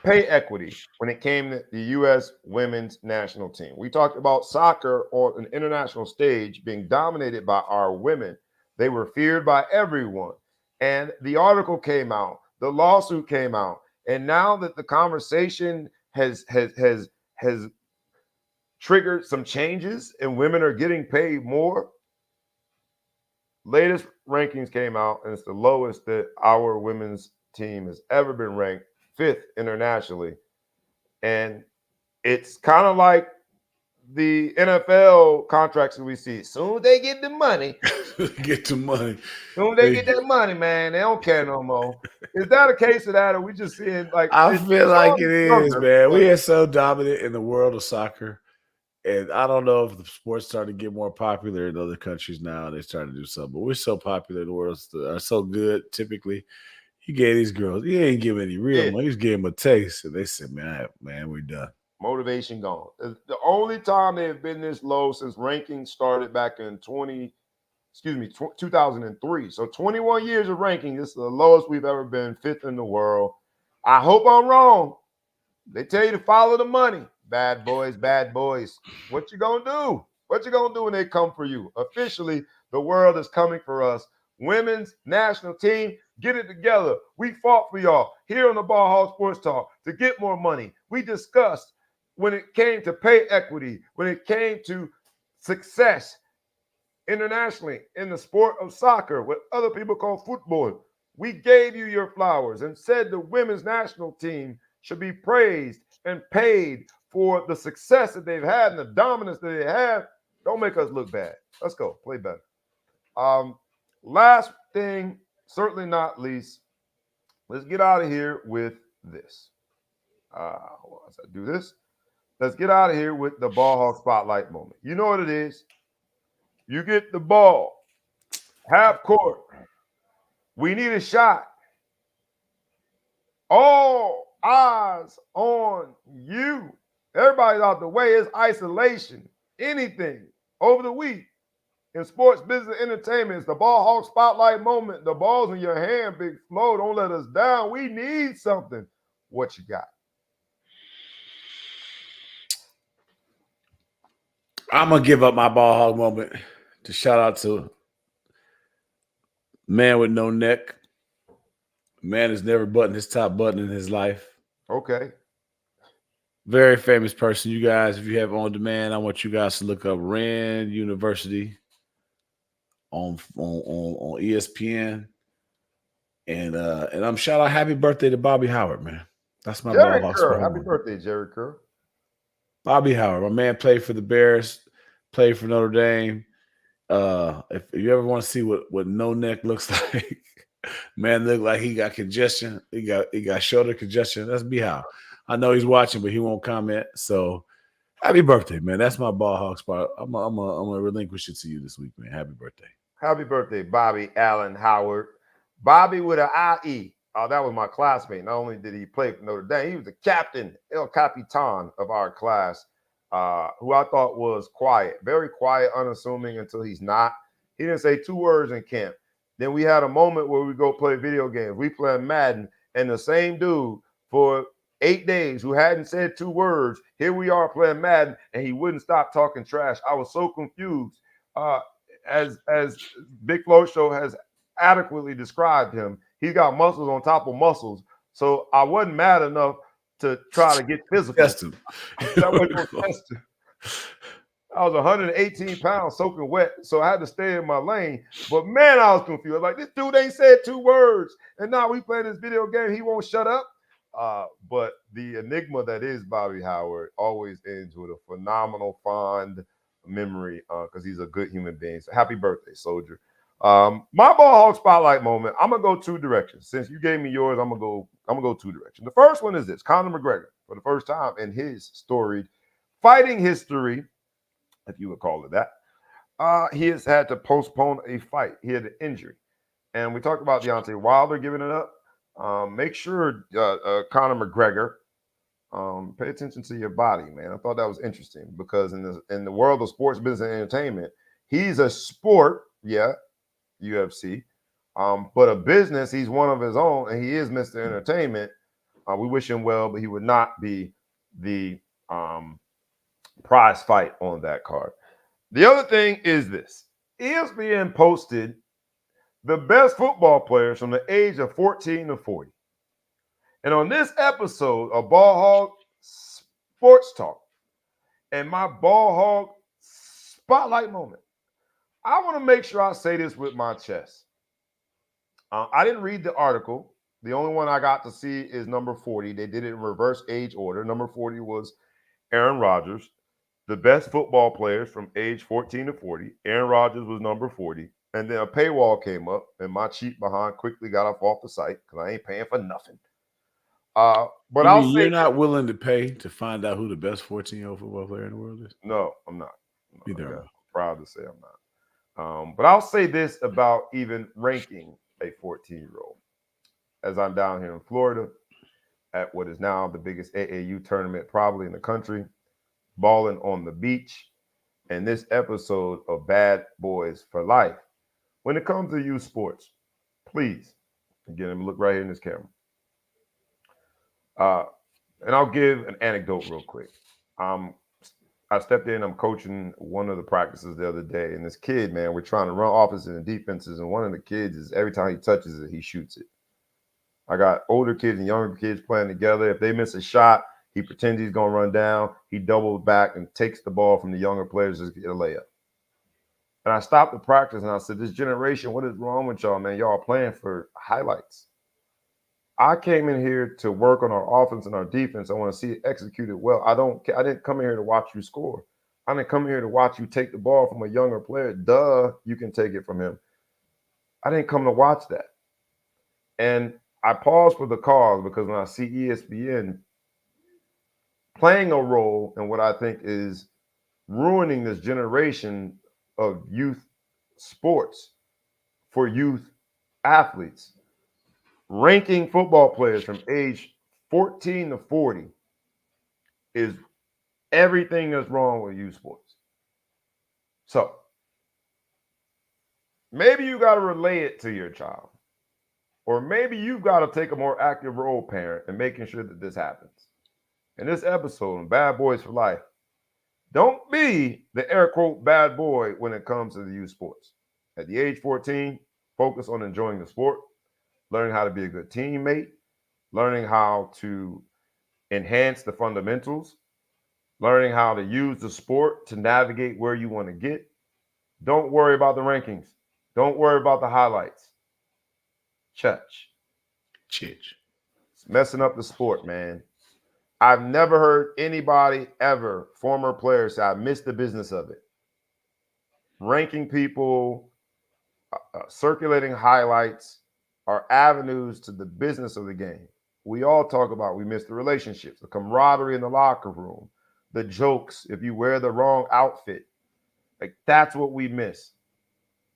pay equity when it came to the U.S. women's national team. We talked about soccer on an international stage being dominated by our women. They were feared by everyone. And the article came out, the lawsuit came out, and now that the conversation has triggered some changes and women are getting paid more. Latest rankings came out, and it's the lowest that our women's team has ever been ranked, 5th internationally. And it's kind of like the NFL contracts that we see. Soon as they get the money. Get the money. Soon as they get that money, man, they don't care no more. Is that a case of that, or we just seeing like I feel like it is, man. We are so dominant in the world of soccer. And I don't know if the sports starting to get more popular in other countries now. They're starting to do something. But we're so popular in the world, are so good typically. You gave these girls, you ain't give any real money. You just gave them a taste. And they said, man, we're done. Motivation gone. The only time they have been this low since rankings started back in 2003. So 21 years of ranking. This is the lowest we've ever been, 5th in the world. I hope I'm wrong. They tell you to follow the money. Bad boys, bad boys. What you gonna do? What you gonna do when they come for you? Officially, the world is coming for us. Women's national team, get it together. We fought for y'all here on the Ball Hog Sports Talk to get more money. We discussed when it came to pay equity, when it came to success internationally in the sport of soccer, what other people call football. We gave you your flowers and said the women's national team should be praised and paid for the success that they've had and the dominance that they have. Don't make us look bad. Let's go. Play better. Last thing, certainly not least, let's get out of here with this. Hold on, I do this. Let's get out of here with the Ball Hog Spotlight moment. You know what it is. You get the ball, half court. We need a shot. All eyes on you. Everybody's out the way. It's isolation. Anything over the week in sports, business, entertainment. It's the Ball Hog Spotlight moment. The ball's in your hand, Big Flo. Don't let us down. We need something. What you got? I'm going to give up my Ball Hog moment to shout out to man with no neck. Man has never buttoned his top button in his life. Okay. Very famous person. You guys, if you have on demand, I want you guys to look up Rand University on ESPN. And I'm shout out happy birthday to Bobby Howard, man. That's my Jerry Ball Hog Kerr. spot. Happy birthday, Jerry Kerr. Bobby Howard, my man, played for the Bears, played for Notre Dame. If you ever want to see what no neck looks like, man, look like he got congestion. He got shoulder congestion. That's B-How. I know he's watching, but he won't comment. So happy birthday, man. That's my Ball Hog spot. I'm gonna relinquish it to you this week, man. Happy birthday. Happy birthday, Bobby Allen Howard. Bobby with an IE. Oh, that was my classmate. Not only did he play for Notre Dame, he was the captain, El Capitan of our class, who I thought was quiet, very quiet, unassuming until he's not. He didn't say 2 words in camp. Then we had a moment where we go play video games. We play Madden, and the same dude for 8 days who hadn't said 2 words. Here we are playing Madden, and he wouldn't stop talking trash. I was so confused. As Big Flo Show has adequately described him, he's got muscles on top of muscles. So I wasn't mad enough to try to get physical. Test him. That wasn't gonna test him. I was 118 pounds soaking wet, so I had to stay in my lane. But man, I was confused. Like, this dude ain't said 2 words, and now we playing this video game. He won't shut up. But the enigma that is Bobby Howard always ends with a phenomenal, fond memory because he's a good human being. So happy birthday, soldier. My ball hog spotlight moment. I'm gonna go 2 directions. Since you gave me yours, I'm gonna go 2 directions. The first one is this: Conor McGregor, for the first time in his storied fighting history, if you would call it that, he has had to postpone a fight. He had an injury, and we talked about Deontay Wilder giving it up. Make sure Conor McGregor pay attention to your body, man. I thought that was interesting because in the world of sports business and entertainment, he's a sport, yeah, UFC, but a business. He's one of his own, and he is Mr. Entertainment. We wish him well, but he would not be the prize fight on that card. The other thing is this: ESPN posted the best football players from the age of 14 to 40. And on this episode of Ball Hog Sports Talk and my Ball Hog Spotlight moment, I want to make sure I say this with my chest. I didn't read the article. The only one I got to see is number 40. They did it in reverse age order. Number 40 was Aaron Rodgers. The best football players from age 14 to 40. Aaron Rodgers was number 40. And then a paywall came up, and my cheap behind quickly got off the site because I ain't paying for nothing. But I'll say you're not willing to pay to find out who the best 14-year-old football player in the world is? No, I'm not. Either. I'm proud to say I'm not. But I'll say this about even ranking a 14-year-old. As I'm down here in Florida at what is now the biggest AAU tournament probably in the country, balling on the beach, and this episode of Bad Boys for Life. When it comes to youth sports, please, again, let me look right here in this camera. And I'll give an anecdote real quick. I stepped in, I'm coaching one of the practices the other day, and this kid, man, we're trying to run offenses and defenses, and one of the kids is every time he touches it, he shoots it. I got older kids and younger kids playing together. If they miss a shot, he pretends he's going to run down. He doubles back and takes the ball from the younger players to get a layup. And I stopped the practice and I said, this generation, what is wrong with y'all, man? Y'all are playing for highlights. I came in here to work on our offense and our defense. I want to see it executed well. I didn't come in here to watch you score. I didn't come here to watch you take the ball from a younger player. Duh, you can take it from him. I didn't come to watch that. And I paused for the cause because when I see ESPN playing a role in what I think is ruining this generation of youth sports for youth athletes, ranking football players from age 14 to 40 is everything that's wrong with youth sports. So maybe you got to relay it to your child, or maybe you've got to take a more active role, parent, in making sure that this happens. In this episode of Bad Boys for Life, don't be the air quote bad boy when it comes to the youth sports. At the age 14, focus on enjoying the sport, learning how to be a good teammate, learning how to enhance the fundamentals, learning how to use the sport to navigate where you want to get. Don't worry about the rankings. Don't worry about the highlights. Church. It's messing up the sport, man. I've never heard anybody ever, former players, say, I missed the business of it. Ranking people, circulating highlights are avenues to the business of the game. We all talk about we miss the relationships, the camaraderie in the locker room, the jokes, if you wear the wrong outfit. Like, that's what we miss.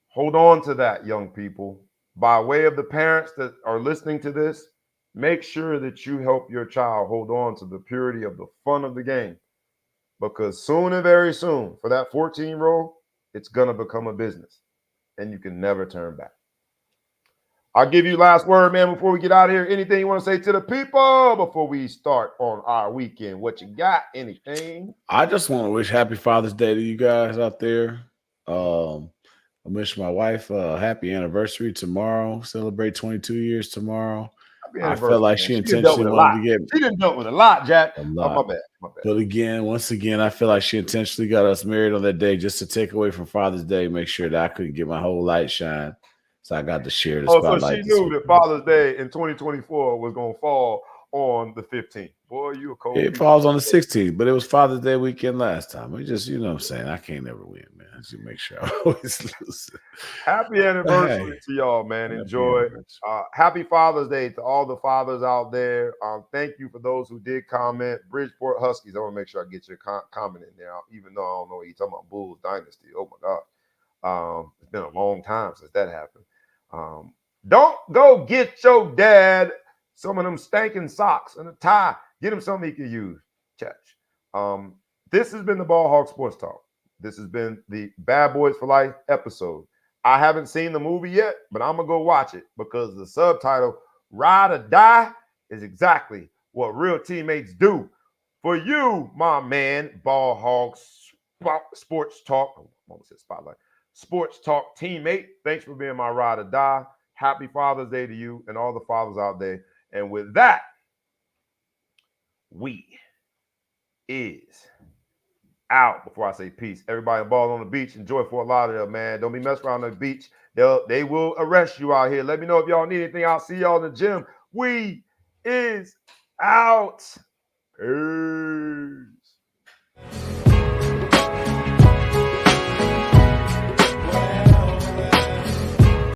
Hold on to that, young people. By way of the parents that are listening to this, make sure that you help your child hold on to the purity of the fun of the game. Because soon and very soon, for that 14-year-old, it's going to become a business. And you can never turn back. I'll give you last word, man, before we get out of here. Anything you want to say to the people before we start on our weekend? What you got? Anything? I just want to wish happy Father's Day to you guys out there. I wish my wife a happy anniversary tomorrow. Celebrate 22 years tomorrow. Happy I anniversary, felt like man. she She done dealt intentionally with a wanted lot. to get She done dealt with a lot, Jack. a Oh, lot. my bad. My bad. But once again, I feel like she intentionally got us married on that day just to take away from Father's Day, make sure that I couldn't get my whole light shine. So I got to share the Oh, so spotlight. she this knew week. that Father's Day in 2024 was going to fall on the 15th. Boy, you a cold It piece falls of on the shit. 16th, but it was Father's Day weekend last time. We just, you know what I'm saying? I can't never win, man. I just make sure I always lose. Happy anniversary Hey, to y'all, man. happy Enjoy. anniversary. Happy Father's Day to all the fathers out there. Thank you for those who did comment. Bridgeport Huskies, I want to make sure I get your comment in there, even though I don't know what you're talking about. Bulls Dynasty. Oh, my God. It's been a long time since that happened. Don't go get your dad some of them stinking socks and a tie. Get him something he can use. Church. This has been the Ball Hawk Sports Talk. This has been the Bad Boys for Life episode. I haven't seen the movie yet, but I'm going to go watch it because the subtitle, Ride or Die, is exactly what real teammates do. For you, my man, Ball Hogs Sports Talk, I almost said Spotlight, Sports Talk teammate, thanks for being my ride or die. Happy Father's Day to you and all the fathers out there. And with that, we is out. Before I say peace, everybody ball on the beach. Enjoy Fort Lauderdale, man. Don't be messing around on the beach. They will arrest you out here. Let me know if y'all need anything. I'll see y'all in the gym. We is out. Peace.